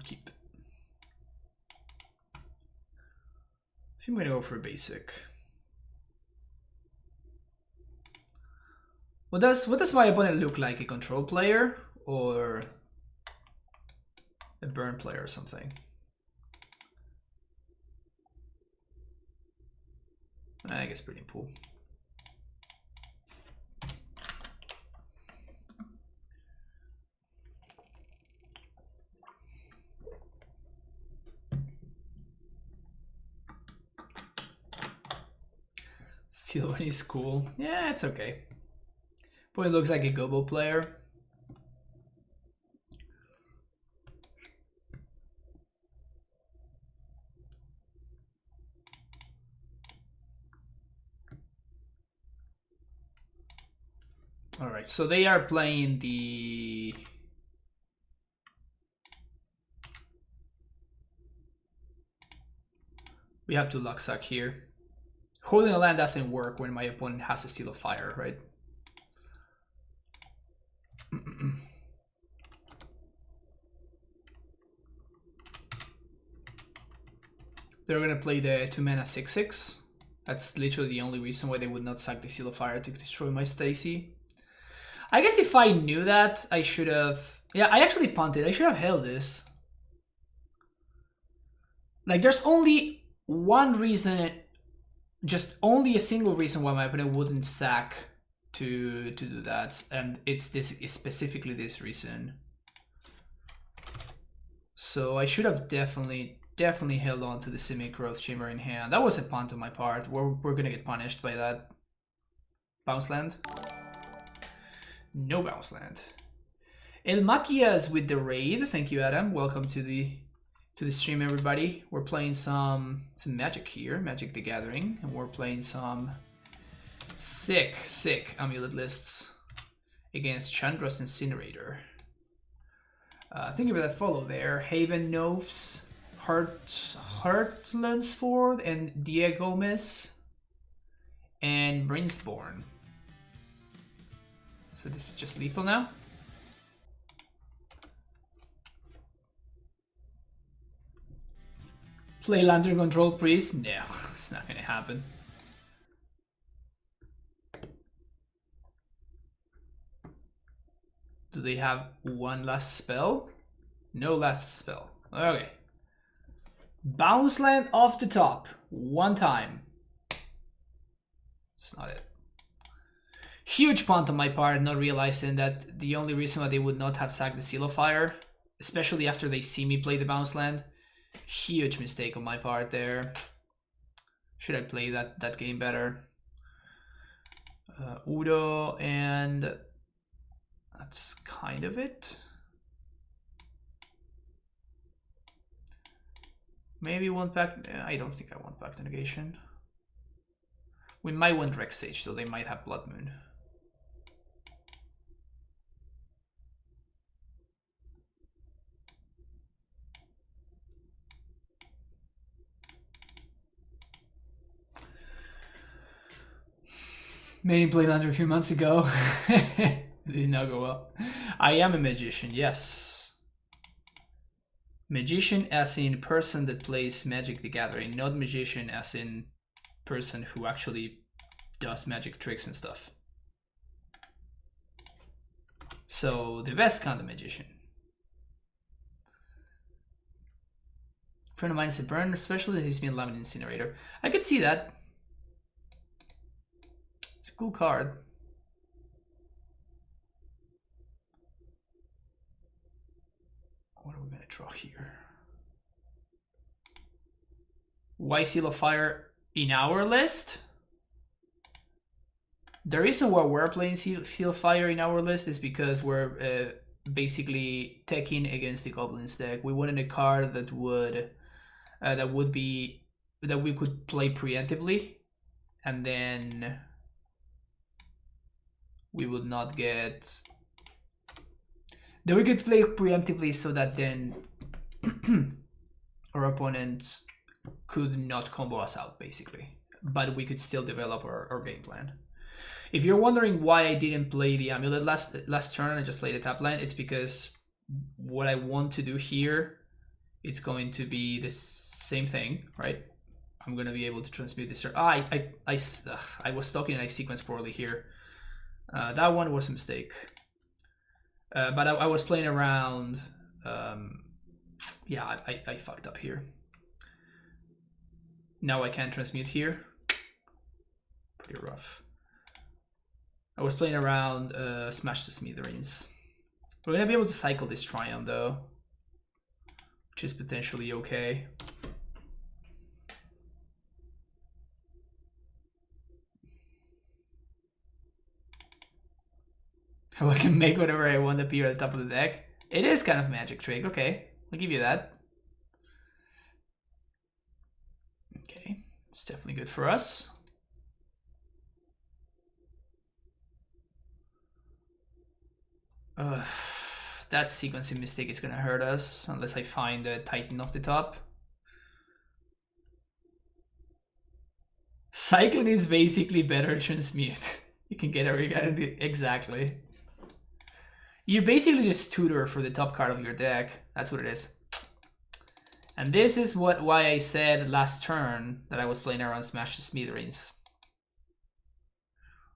Keep. I think I'm gonna go for a basic. What does my opponent look like? A control player or a burn player or something? I guess pretty cool. Sylvan is cool. Yeah, it's okay. But it looks like a Gobo player. All right, so they are playing the... We have to Luxac here. Holding a land doesn't work when my opponent has a Seal of Fire, right? They're gonna play the 2-mana 6/6. That's literally the only reason why they would not sack the Seal of Fire to destroy my Stacy. I guess if I knew that, I should have... Yeah, I actually punted. I should have held this. Like, there's only one reason, just only a single reason why my opponent wouldn't sack to do that, and it's specifically this reason. So I should have definitely held on to the Simic Growth Shimmer in hand. That was a punt on my part. We're gonna get punished by that. Bounce land? No bounce land. El Maquias with the raid. Thank you, Adam. Welcome to the stream, everybody. We're playing some Magic here, Magic the Gathering, and we're playing some sick AmuLIT lists against Chandra's Incinerator. Thank you for that follow there. Haven Noves, Heartlandsford, and Diego Gomez, and Brinsborn. So this is just lethal now. Play Lantern Control Priest? No, it's not gonna happen. Do they have one last spell? No last spell. Okay. Bounce land off the top. One time. It's not it. Huge punt on my part, not realizing that the only reason why they would not have sacked the Seal of Fire, especially after they see me play the bounce land. Huge mistake on my part there. Should I play that game better? Udo, and that's kind of it. Maybe want back. I don't think I want back to negation. We might want Rex Sage, so they might have Blood Moon. Made him play Lantern a few months ago. It did not go well. I am a magician, yes. Magician as in person that plays Magic the Gathering, not magician as in person who actually does magic tricks and stuff. So the best kind of magician. A friend of mine is a burn, especially that he's been loving Incinerator. I could see that. It's a cool card. What are we gonna draw here? Why Seal of Fire in our list? The reason why we're playing Seal of Fire in our list is because we're basically teching against the Goblins deck. We wanted a card that we could play preemptively, and then we would not get. That we could play preemptively so that then our opponents could not combo us out, basically. But we could still develop our game plan. If you're wondering why I didn't play the AmuLIT last turn, I just played the tap line, it's because what I want to do here, it's going to be the same thing, right? I'm going to be able to transmute this. I was talking and I sequenced poorly here. That one was a mistake. But I was playing around. Yeah, I fucked up here. Now I can't transmute here. Pretty rough. I was playing around Smash to Smithereens. We're gonna be able to cycle this Triumph though, which is potentially okay. How I can make whatever I want appear at the top of the deck. It is kind of a magic trick, okay. I'll give you that. Okay, it's definitely good for us. That sequencing mistake is gonna hurt us unless I find a Titan off the top. Cycling is basically better transmute. You can get every exactly. You basically just tutor for the top card of your deck. That's what it is. And this is why I said last turn that I was playing around Smash to Smithereens.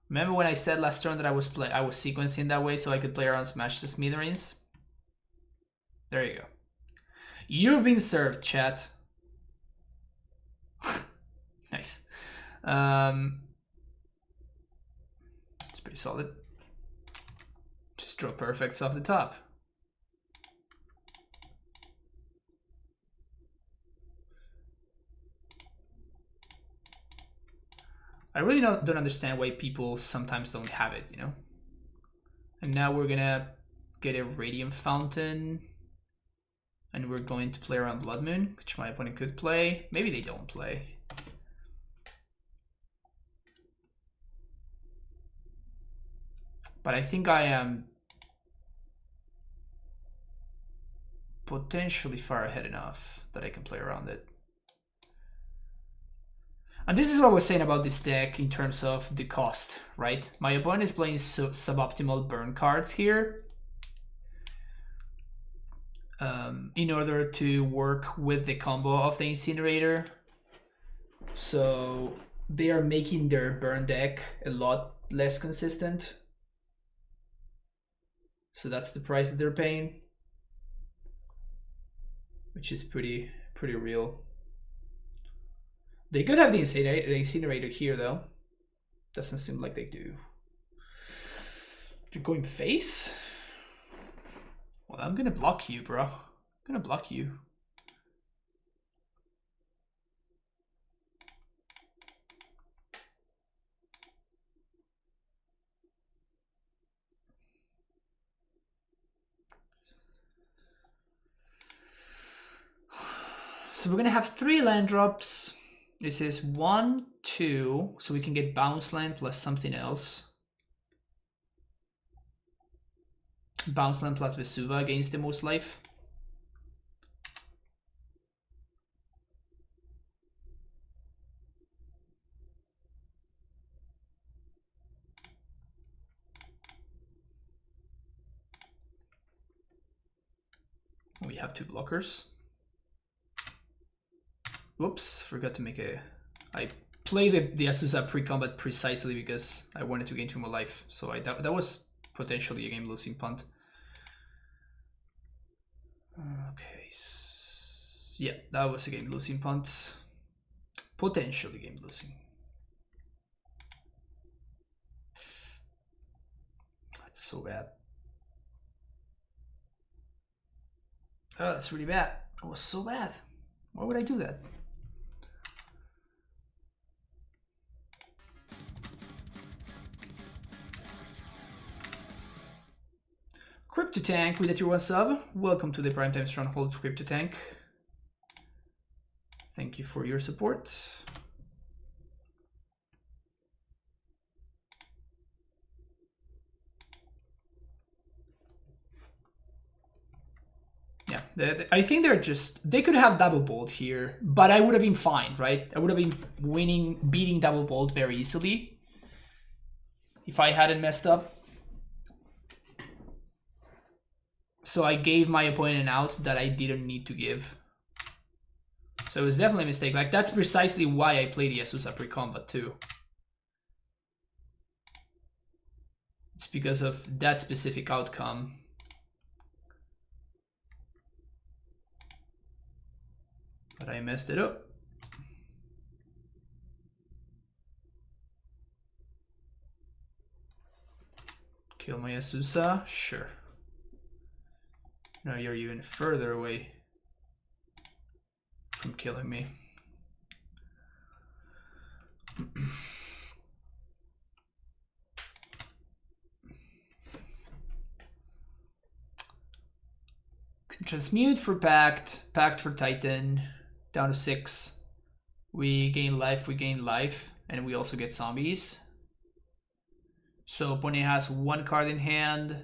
Remember when I said last turn that I was sequencing that way so I could play around Smash to Smithereens? There you go. You've been served, chat. Nice. It's pretty solid. Just draw perfects off the top. I really don't understand why people sometimes don't have it, you know? And now we're gonna get a Radiant Fountain. And we're going to play around Blood Moon, which my opponent could play. Maybe they don't play. But I think I am potentially far ahead enough that I can play around it. And this is what I was saying about this deck in terms of the cost, right? My opponent is playing suboptimal burn cards here in order to work with the combo of the Incinerator. So they are making their burn deck a lot less consistent. So that's the price that they're paying, which is pretty real. They could have the Incinerator here though. Doesn't seem like they do. You're going face? Well, I'm gonna block you, bro. I'm gonna block you. So we're gonna have 3 land drops. This is 1, 2, so we can get bounce land plus something else. Bounce land plus Vesuva against the most life. We have 2 blockers. Whoops, forgot to make a... I played the Azusa pre-combat precisely because I wanted to gain 2 more life. So that was potentially a game-losing punt. Okay, yeah, that was a game-losing punt. Potentially game-losing. That's so bad. Oh, that's really bad. It was so bad. Why would I do that? Crypto Tank with a tier 1 sub. Welcome to the Primetime Stronghold, Crypto Tank. Thank you for your support. Yeah, I think they could have double bolt here, but I would have been fine, right? I would have been beating double bolt very easily if I hadn't messed up. So I gave my opponent an out that I didn't need to give. So it was definitely a mistake. Like, that's precisely why I played the Azusa pre-combat too. It's because of that specific outcome. But I messed it up. Kill my Azusa? Sure. Now you're even further away from killing me. Transmute for Pact, Pact for Titan, down to 6. We gain life, and we also get zombies. So opponent has 1 card in hand.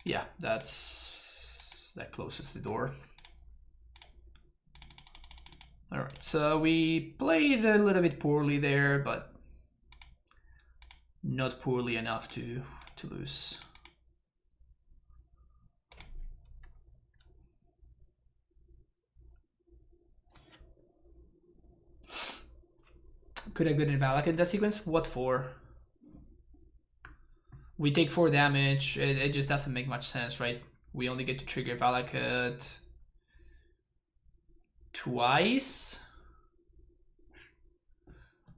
Yeah, that closes the door. All right, so we played a little bit poorly there, but not poorly enough to lose. Could I get an Valak in that sequence? What for? We take 4 damage. It just doesn't make much sense, right? We only get to trigger Valakut twice.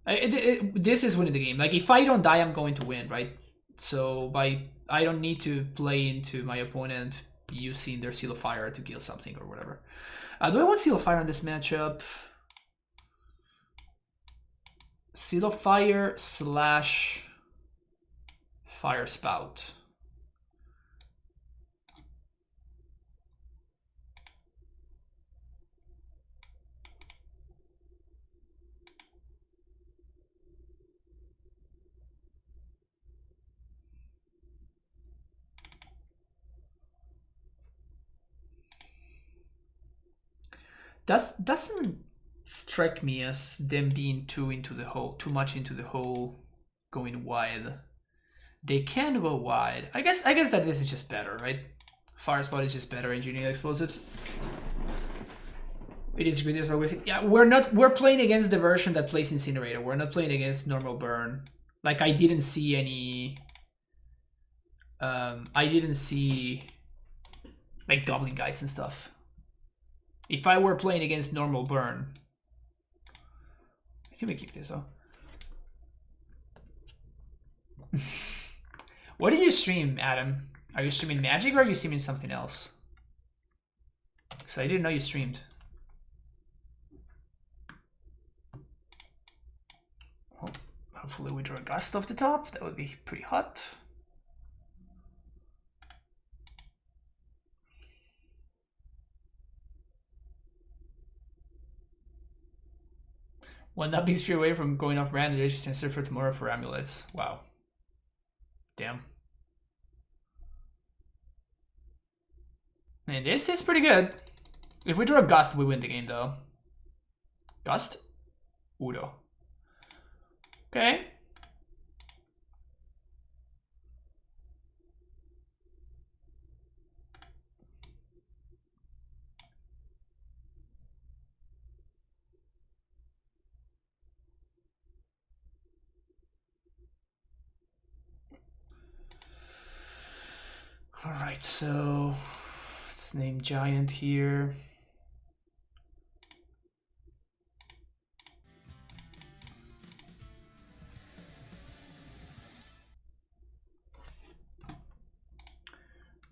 This is winning the game. Like, if I don't die, I'm going to win, right? So I don't need to play into my opponent using their Seal of Fire to kill something or whatever. Do I want Seal of Fire in this matchup? Seal of Fire / Fire Spout. Doesn't strike me as them being too much into the hole, going wide. They can go wide. I guess that this is just better, right? Fire Spout is just better engineering explosives. It is good as always. Yeah, we're playing against the version that plays Incinerator. We're not playing against normal burn. Like, I didn't see any like Goblin Guides and stuff. If I were playing against normal burn, I think we keep this though. What did you stream, Adam? Are you streaming Magic or are you streaming something else? So I didn't know you streamed. Well, hopefully we draw a gust off the top. That would be pretty hot. One that big straight away from going off brand, they just insert for tomorrow for amulets. Wow. Damn. And this is pretty good. If we draw a Gust, we win the game though. Gust? Udo. Okay. Alright, so let's name Giant here.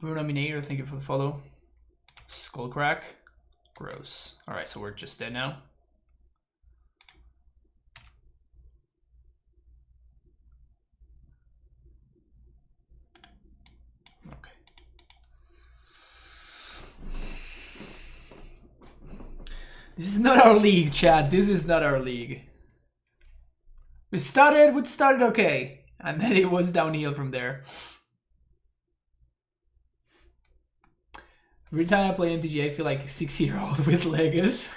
Brunaminator, thank you for the follow. Skullcrack. Gross. Alright, so we're just dead now. Okay. This is not our league, chat. This is not our league. We started okay. And then it was downhill from there. Every time I play MTG, I feel like a 6-year-old with Legos.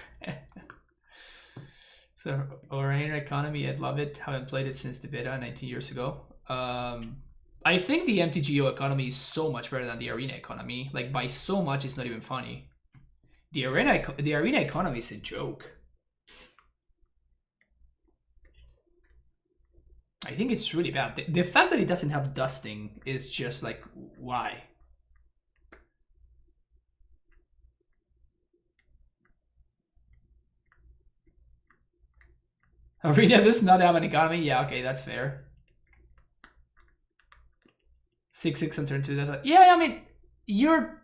So, Arena Economy, I'd love it. Haven't played it since the beta 19 years ago. I think the MTGO economy is so much better than the Arena economy. Like, by so much, it's not even funny. The Arena economy is a joke. I think it's really bad. The fact that it doesn't have dusting is just like, why? Arena does not have an economy? Yeah, okay, that's fair. 6/6 on turn 2. That's like, yeah, I mean, you're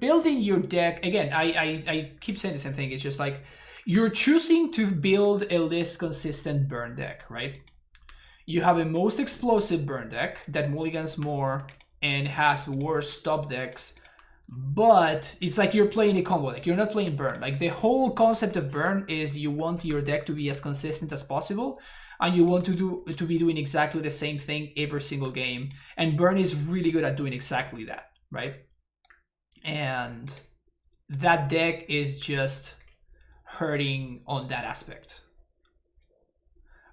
building your deck. Again, I keep saying the same thing. It's just like, you're choosing to build a less consistent burn deck, right? You have a most explosive burn deck that mulligans more and has worse top decks. But it's like you're playing a combo deck. You're not playing burn. Like, the whole concept of burn is you want your deck to be as consistent as possible, and you want to be doing exactly the same thing every single game. And burn is really good at doing exactly that, right? And that deck is just hurting on that aspect.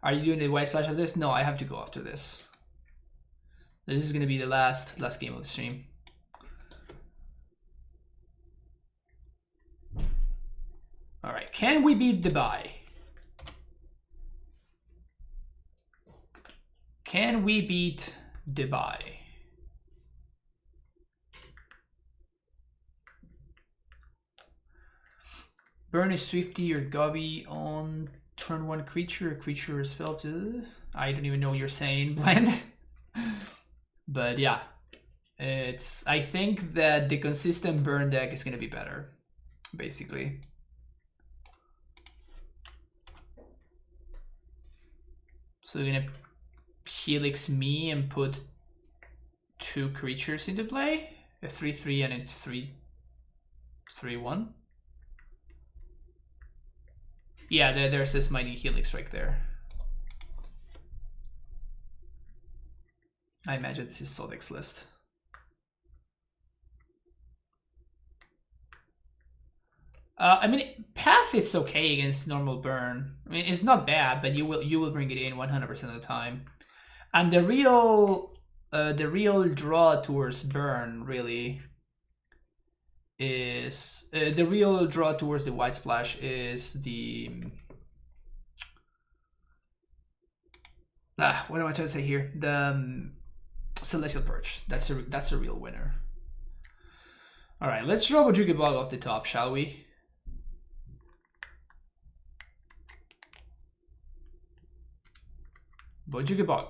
Are you doing the white splash of this? No, I have to go after this. This is gonna be the last game of the stream. All right, can we beat the buy? Can we beat the buy? Burn a Swifty or Gobby on turn 1 creature. Creature is spelled to... I don't even know what you're saying, Blend. But yeah, it's... I think that the consistent burn deck is going to be better, basically. So we're gonna Helix me and put 2 creatures into play. A 3/3 and a 3/1. Yeah, there's this mighty Helix right there. I imagine this is Sodex's list. I mean, Path is okay against normal burn. I mean, it's not bad, but you will bring it in 100% of the time. And the real draw towards burn really is the real draw towards the white splash is the what am I trying to say here? The Celestial Purge. That's a real winner. All right, let's draw Bojuki Bog off the top, shall we? Bojuki Bog.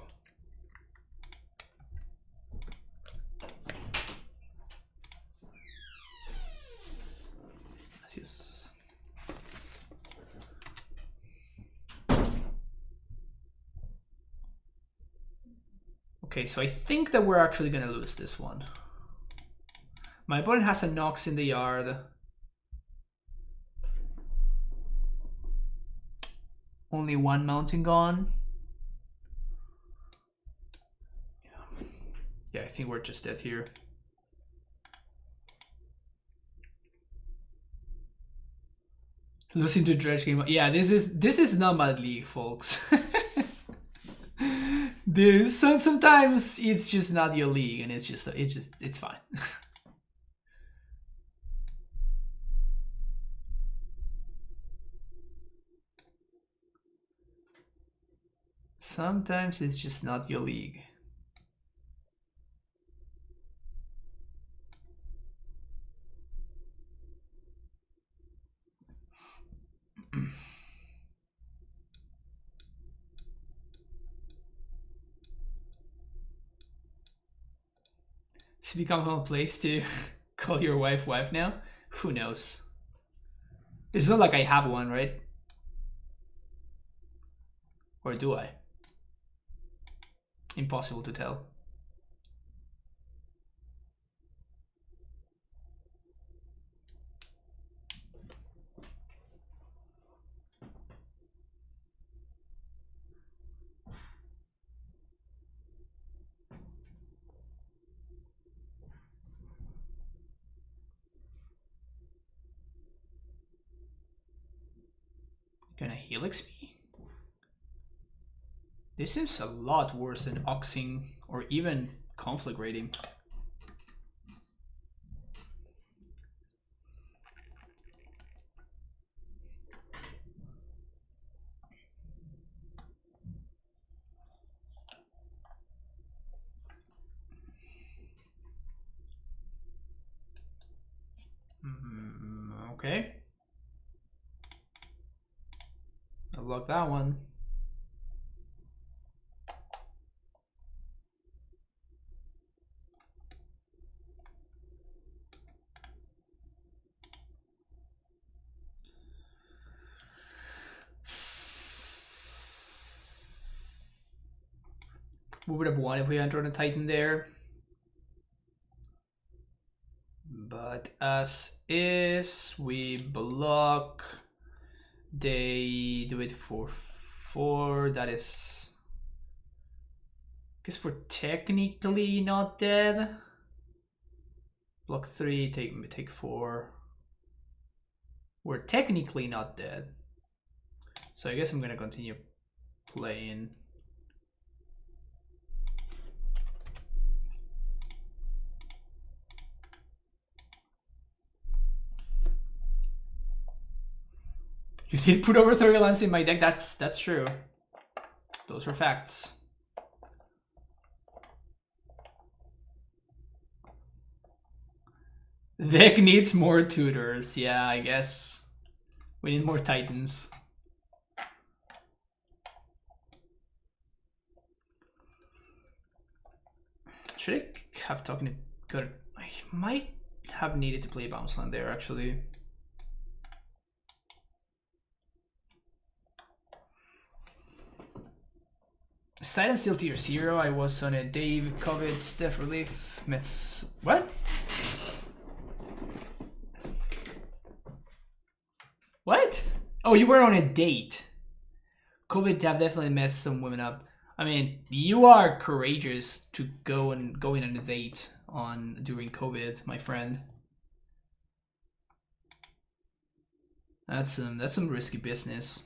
Okay, so I think that we're actually gonna lose this one. My opponent has a Nox in the yard. Only one mountain gone. Yeah, I think we're just dead here. Losing to Dredge game. Yeah, this is not my league, folks. Sometimes it's just not your league, and it's fine. Sometimes it's just not your league. Does it become a place to call your wife now? Who knows? It's not like I have one, right? Or do I? Impossible to tell. Gonna heal XP? This seems a lot worse than Oxing or even Conflict Rating. Okay. I'll block that one. We would have won if we had drawn a Titan there. But as is, we block. They do it for 4. That is... I guess we're technically not dead. Block 3, take 4. We're technically not dead. So I guess I'm gonna continue playing. You did put over 30 lands in my deck. That's true. Those are facts. Deck needs more tutors. Yeah, I guess. We need more Titans. Should I have talking to good? I might have needed to play Bounce Land there actually. Titan still tier 0. I was on a Dave COVID Death Relief Mets. What? What? Oh, you were on a date. COVID have definitely messed some women up. I mean, you are courageous to go in on a date during COVID, my friend. That's some risky business.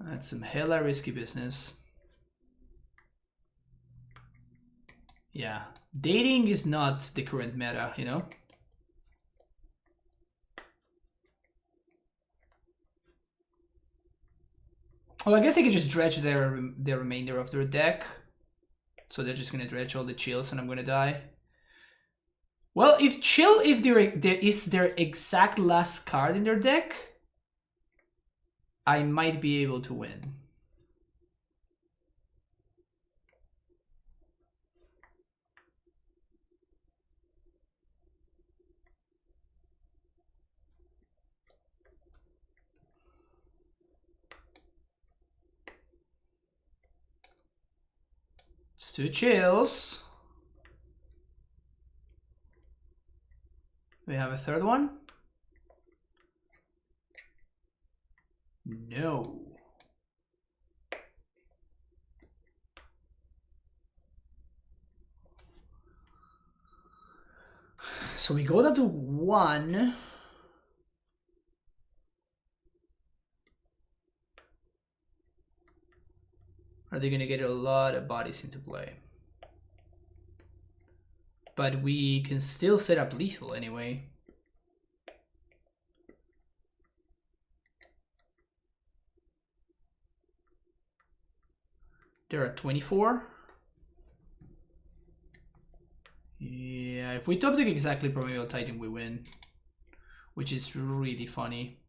That's some hella risky business. Yeah, dating is not the current meta, you know? Well, I guess they could just dredge their remainder of their deck. So they're just gonna dredge all the chills and I'm gonna die. Well, if chill, if there is their exact last card in their deck, I might be able to win. 2 chills. We have a third one? No. So we go down to 1. Are they gonna get a lot of bodies into play? But we can still set up lethal anyway. They're at 24. Yeah, if we top deck exactly Primordial Titan, we win. Which is really funny.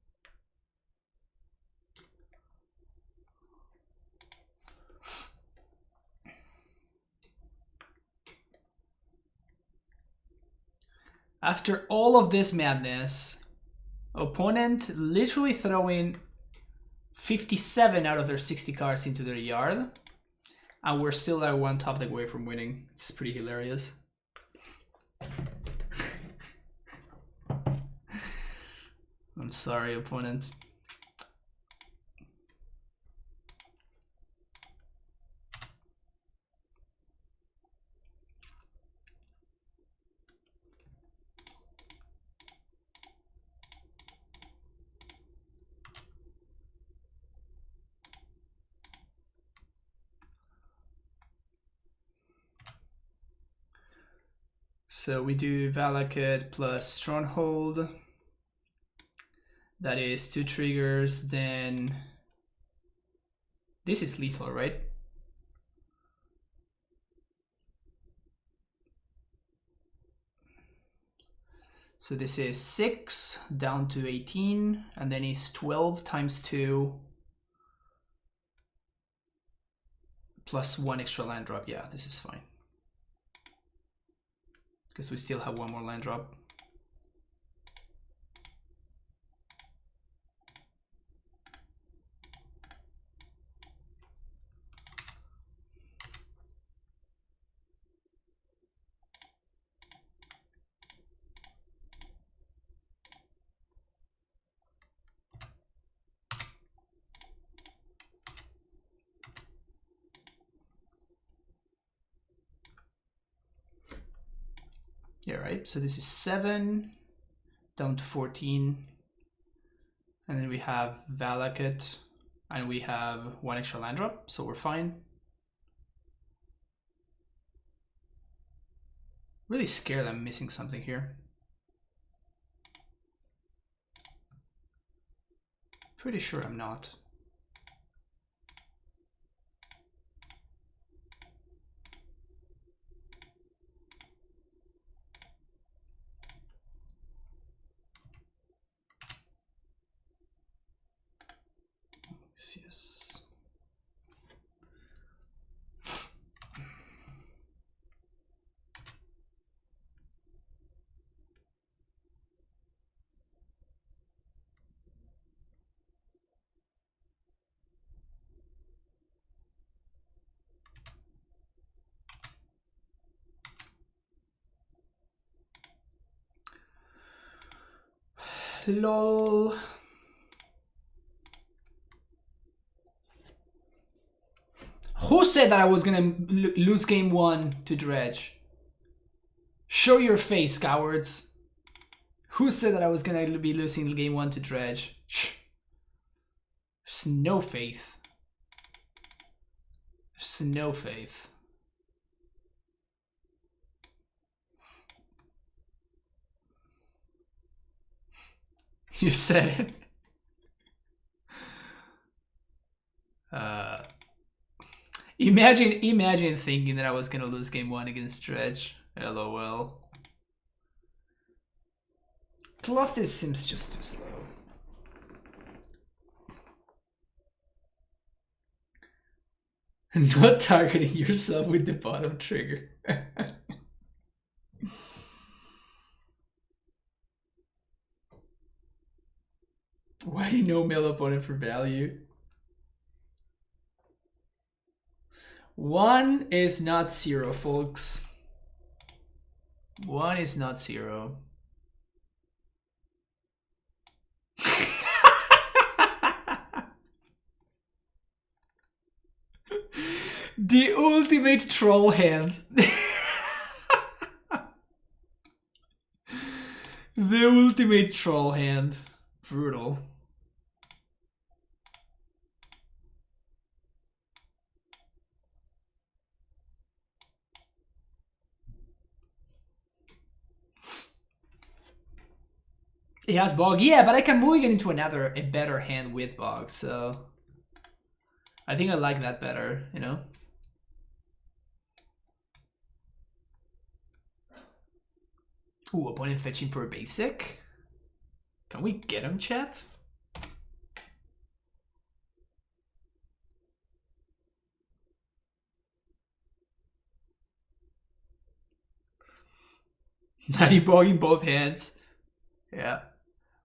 After all of this madness, opponent literally throwing 57 out of their 60 cards into their yard, and we're still at 1 top deck away from winning. It's pretty hilarious. I'm sorry, opponent. So we do Valakut plus Stronghold. That is 2 triggers, then this is lethal, right? So this is 6 down to 18, and then it's 12 times 2 plus 1 extra land drop. Yeah, this is fine. Because we still have 1 more land drop. Yeah, right. So this is 7 down to 14. And then we have Valakut, and we have 1 extra land drop, so we're fine. Really scared I'm missing something here. Pretty sure I'm not. Yes. LOL. Who said that I was gonna lose game 1 to Dredge? Show your face, cowards. Who said that I was gonna be losing game 1 to Dredge? There's no faith. There's no faith. You said it. Imagine thinking that I was gonna lose game 1 against Dredge. LOL. Clothis seems just too slow. Not targeting yourself with the bottom trigger. Why no mill opponent for value? 1 is not 0, folks. 1 is not 0. The ultimate troll hand. The ultimate troll hand. Brutal. He has Bog. Yeah, but I can mulligan into a better hand with Bog, so I think I like that better, you know? Ooh, opponent fetching for a basic. Can we get him, chat? Natty bogging both hands. Yeah.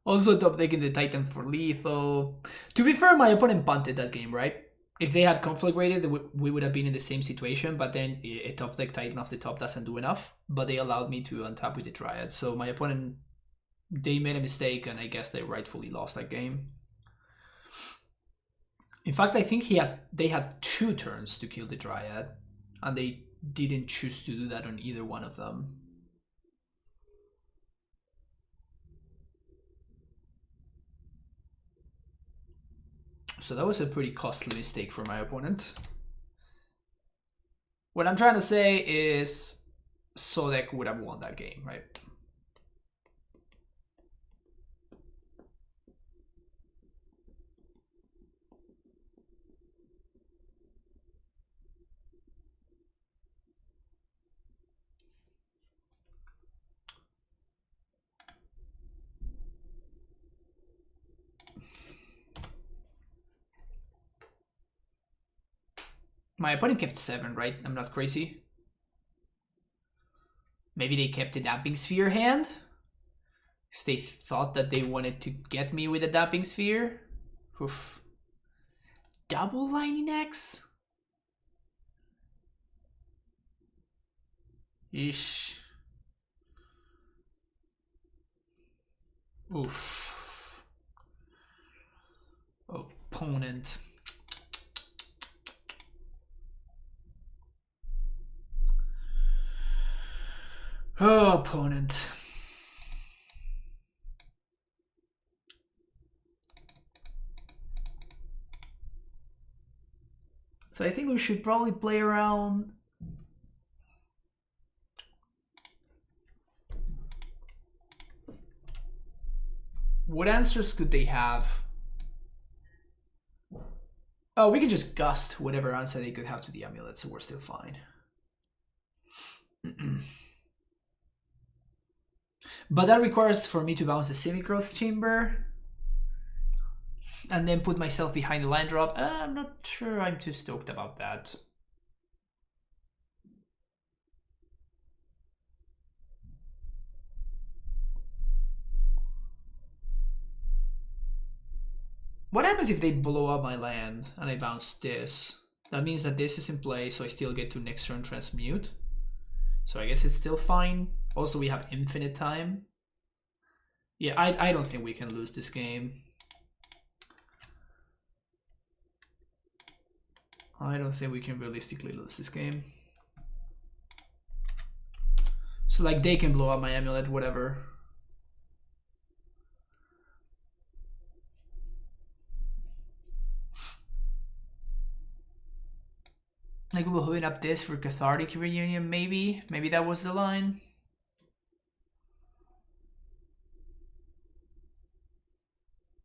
Also top decking the Titan for lethal. To be fair, my opponent bunted that game, right? If they had conflagrated, we would have been in the same situation, but then a top deck Titan off the top doesn't do enough. But they allowed me to untap with the Dryad. So my opponent, they made a mistake, and I guess they rightfully lost that game. In fact, I think they had 2 turns to kill the Dryad, and they didn't choose to do that on either one of them. So that was a pretty costly mistake for my opponent. What I'm trying to say is Sodek would have won that game, right? My opponent kept 7, right? I'm not crazy. Maybe they kept a Damping Sphere hand? Because they thought that they wanted to get me with a Damping Sphere? Oof. Double Lightning Axe? Ish. Oof. Opponent. Oh, opponent. So I think we should probably play around. What answers could they have? Oh, we can just gust whatever answer they could have to the amulet, so we're still fine. But that requires for me to bounce the semi-growth chamber and then put myself behind the line drop. I'm not sure I'm too stoked about that. What happens if they blow up my land and I bounce this? That means that this is in play, so I still get to next turn transmute. So I guess it's still fine. Also, we have infinite time. Yeah, I don't think we can lose this game. I don't think we can realistically lose this game. So like they can blow up my amulet, whatever. Like we'll open up this for Cathartic Reunion, maybe. Maybe that was the line.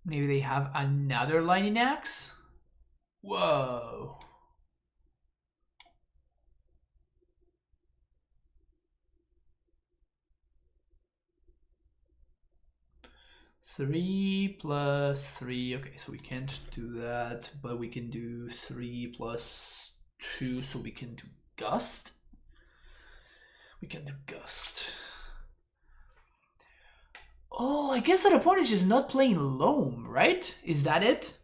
Maybe they have another Lightning Axe? Whoa. Three plus 3. Okay, so we can't do that, but we can do 3 plus 2, so we can do Gust. We can do Gust. Oh, I guess that opponent is just not playing Loam, right? Is that it?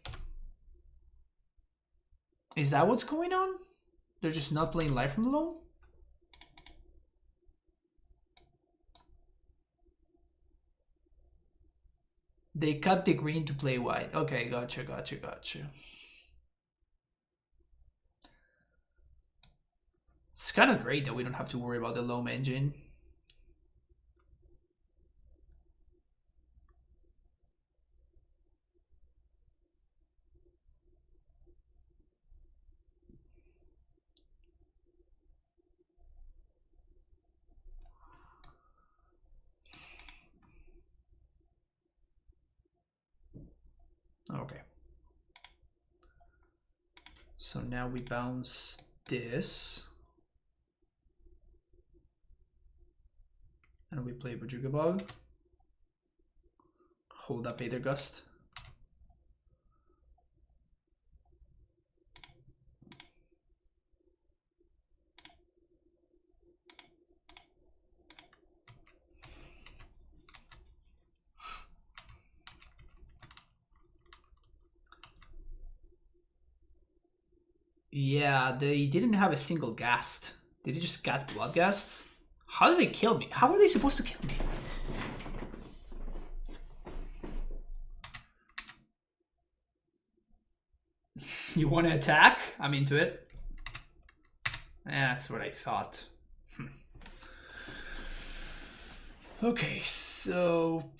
Is that what's going on? They're just not playing live from low? They cut the green to play white. Okay, gotcha. It's kind of great that we don't have to worry about the loam engine. Okay. So now we bounce this. And we play Bojuka Bog. Hold up Aether Gust. Yeah, they didn't have a single ghast. Did they just get blood ghasts? How did they kill me? How are they supposed to kill me? You want to attack? I'm into it. That's what I thought. Okay, so...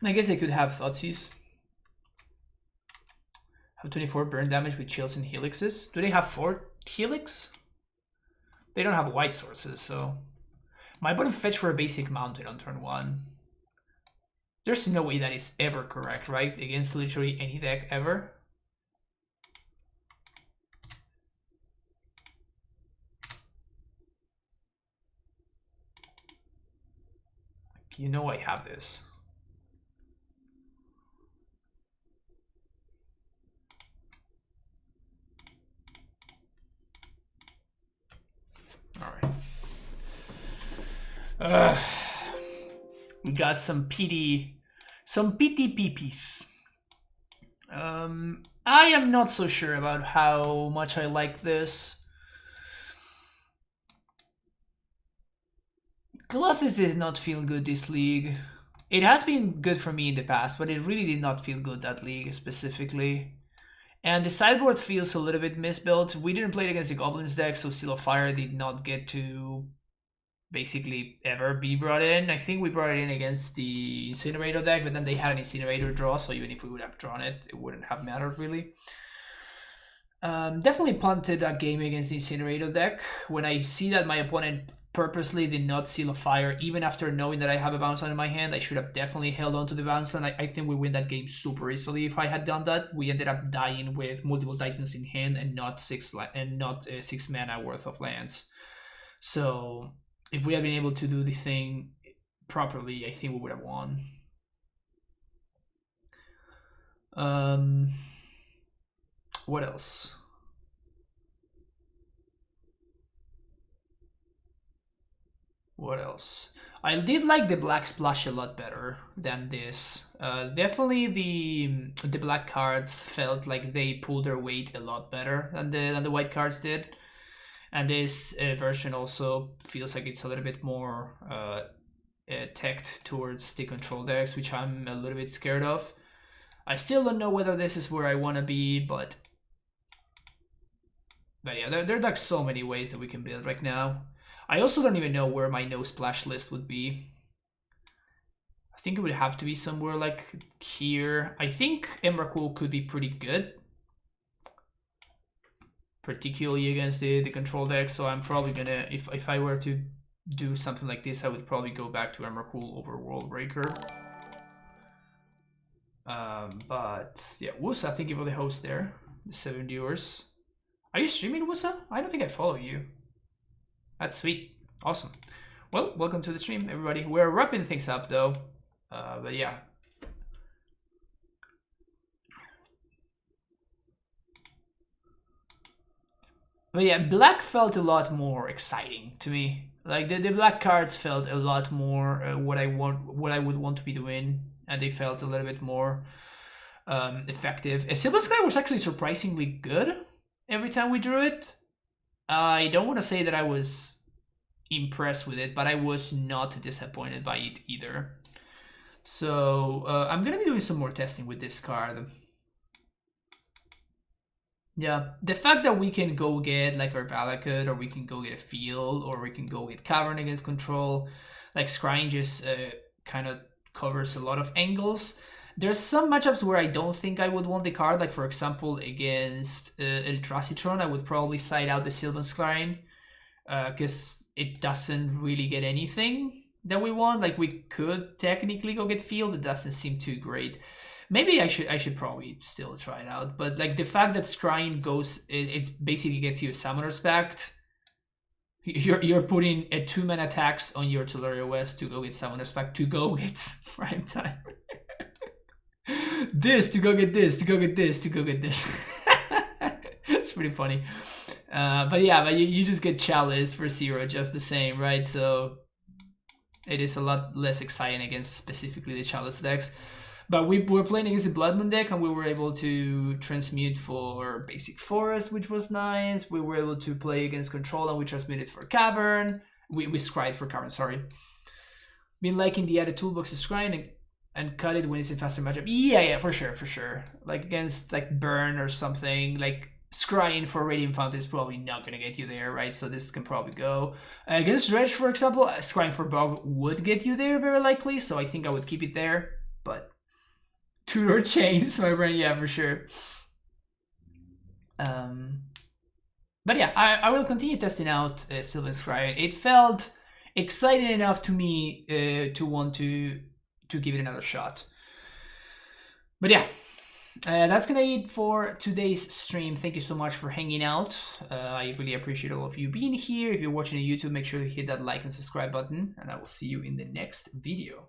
I guess I could have Thoughtseize. Have 24 burn damage with chills and helixes. Do they have 4 helix? They don't have white sources, so... My opponent fetch for a basic mountain on turn 1. There's no way that is ever correct, right? Against literally any deck ever. You know I have this. Alright. We got some pity peepees. I am not so sure about how much I like this. Colossus did not feel good this league. It has been good for me in the past, but it really did not feel good that league specifically. And the sideboard feels a little bit misbuilt. We didn't play it against the Goblins deck, so Seal of Fire did not get to basically ever be brought in. I think we brought it in against the Incinerator deck, but then they had an Incinerator draw, so even if we would have drawn it, it wouldn't have mattered really. Definitely punted that game against the Incinerator deck. When I see that my opponent purposely did not Seal of Fire, even after knowing that I have a bounce in my hand, I should have definitely held on to the bounce, and I think we win that game super easily if I had done that. We ended up dying with multiple Titans in hand and not 6 mana worth of lands. So if we had been able to do the thing properly, I think we would have won. What else? What else? I did like the black splash a lot better than this. Definitely the black cards felt like they pulled their weight a lot better than the white cards did. And this version also feels like it's a little bit more teched towards the control decks, which I'm a little bit scared of. I still don't know whether this is where I want to be, but yeah, there are like so many ways that we can build right now. I also don't even know where my no splash list would be. I think it would have to be somewhere like here. I think Emrakul could be pretty good, particularly against the control deck. So I'm probably gonna, if I were to do something like this, I would probably go back to Emrakul over World Breaker. But yeah, Wusa, thank you for the host there. The 7 viewers. Are you streaming, Wusa? I don't think I follow you. That's sweet. Awesome. Well, welcome to the stream, everybody. We're wrapping things up, though. But yeah. But yeah, black felt a lot more exciting to me. Like the black cards felt a lot more what I would want to be doing, and they felt a little bit more effective. Silver Sky was actually surprisingly good every time we drew it. I don't want to say that I was impressed with it, but I was not disappointed by it either. So I'm gonna be doing some more testing with this card. Yeah, the fact that we can go get like our Valakut, or we can go get a field, or we can go get Cavern against control, like Scrying just kind of covers a lot of angles. There's some matchups where I don't think I would want the card, like for example against Eldrasitron, I would probably side out the Sylvan Scrying, because it doesn't really get anything that we want. Like we could technically go get field, it doesn't seem too great. Maybe I should probably still try it out, but like the fact that Scrying goes, it basically gets you a Summoner's Pact. You're putting a 2-mana tax on your Tolaria West to go get Summoner's Pact, to go get Prime Time. This to go get this, to go get this, to go get this. It's pretty funny. But yeah, but you just get Chalice for 0 just the same, right? So it is a lot less exciting against specifically the Chalice decks. But we were playing against a Blood Moon deck, and we were able to transmute for basic Forest, which was nice. We were able to play against Control, and we transmuted for Cavern. We scryed for Cavern, sorry. Been liking the added toolbox of Scrying and cut it when it's in faster matchup. Yeah, for sure. Like against like Burn or something, like Scrying for Radiant Fountain is probably not going to get you there, right? So this can probably go. Against Dredge, for example, Scrying for Bog would get you there very likely, so I think I would keep it there. But Tudor Chains, my brain, yeah, for sure. But yeah, I will continue testing out Sylvan Scrying. It felt exciting enough to me to want to give it another shot. But yeah, that's gonna be it for today's stream. Thank you so much for hanging out. I really appreciate all of you being here. If you're watching on YouTube, make sure to hit that like and subscribe button, and I will see you in the next video.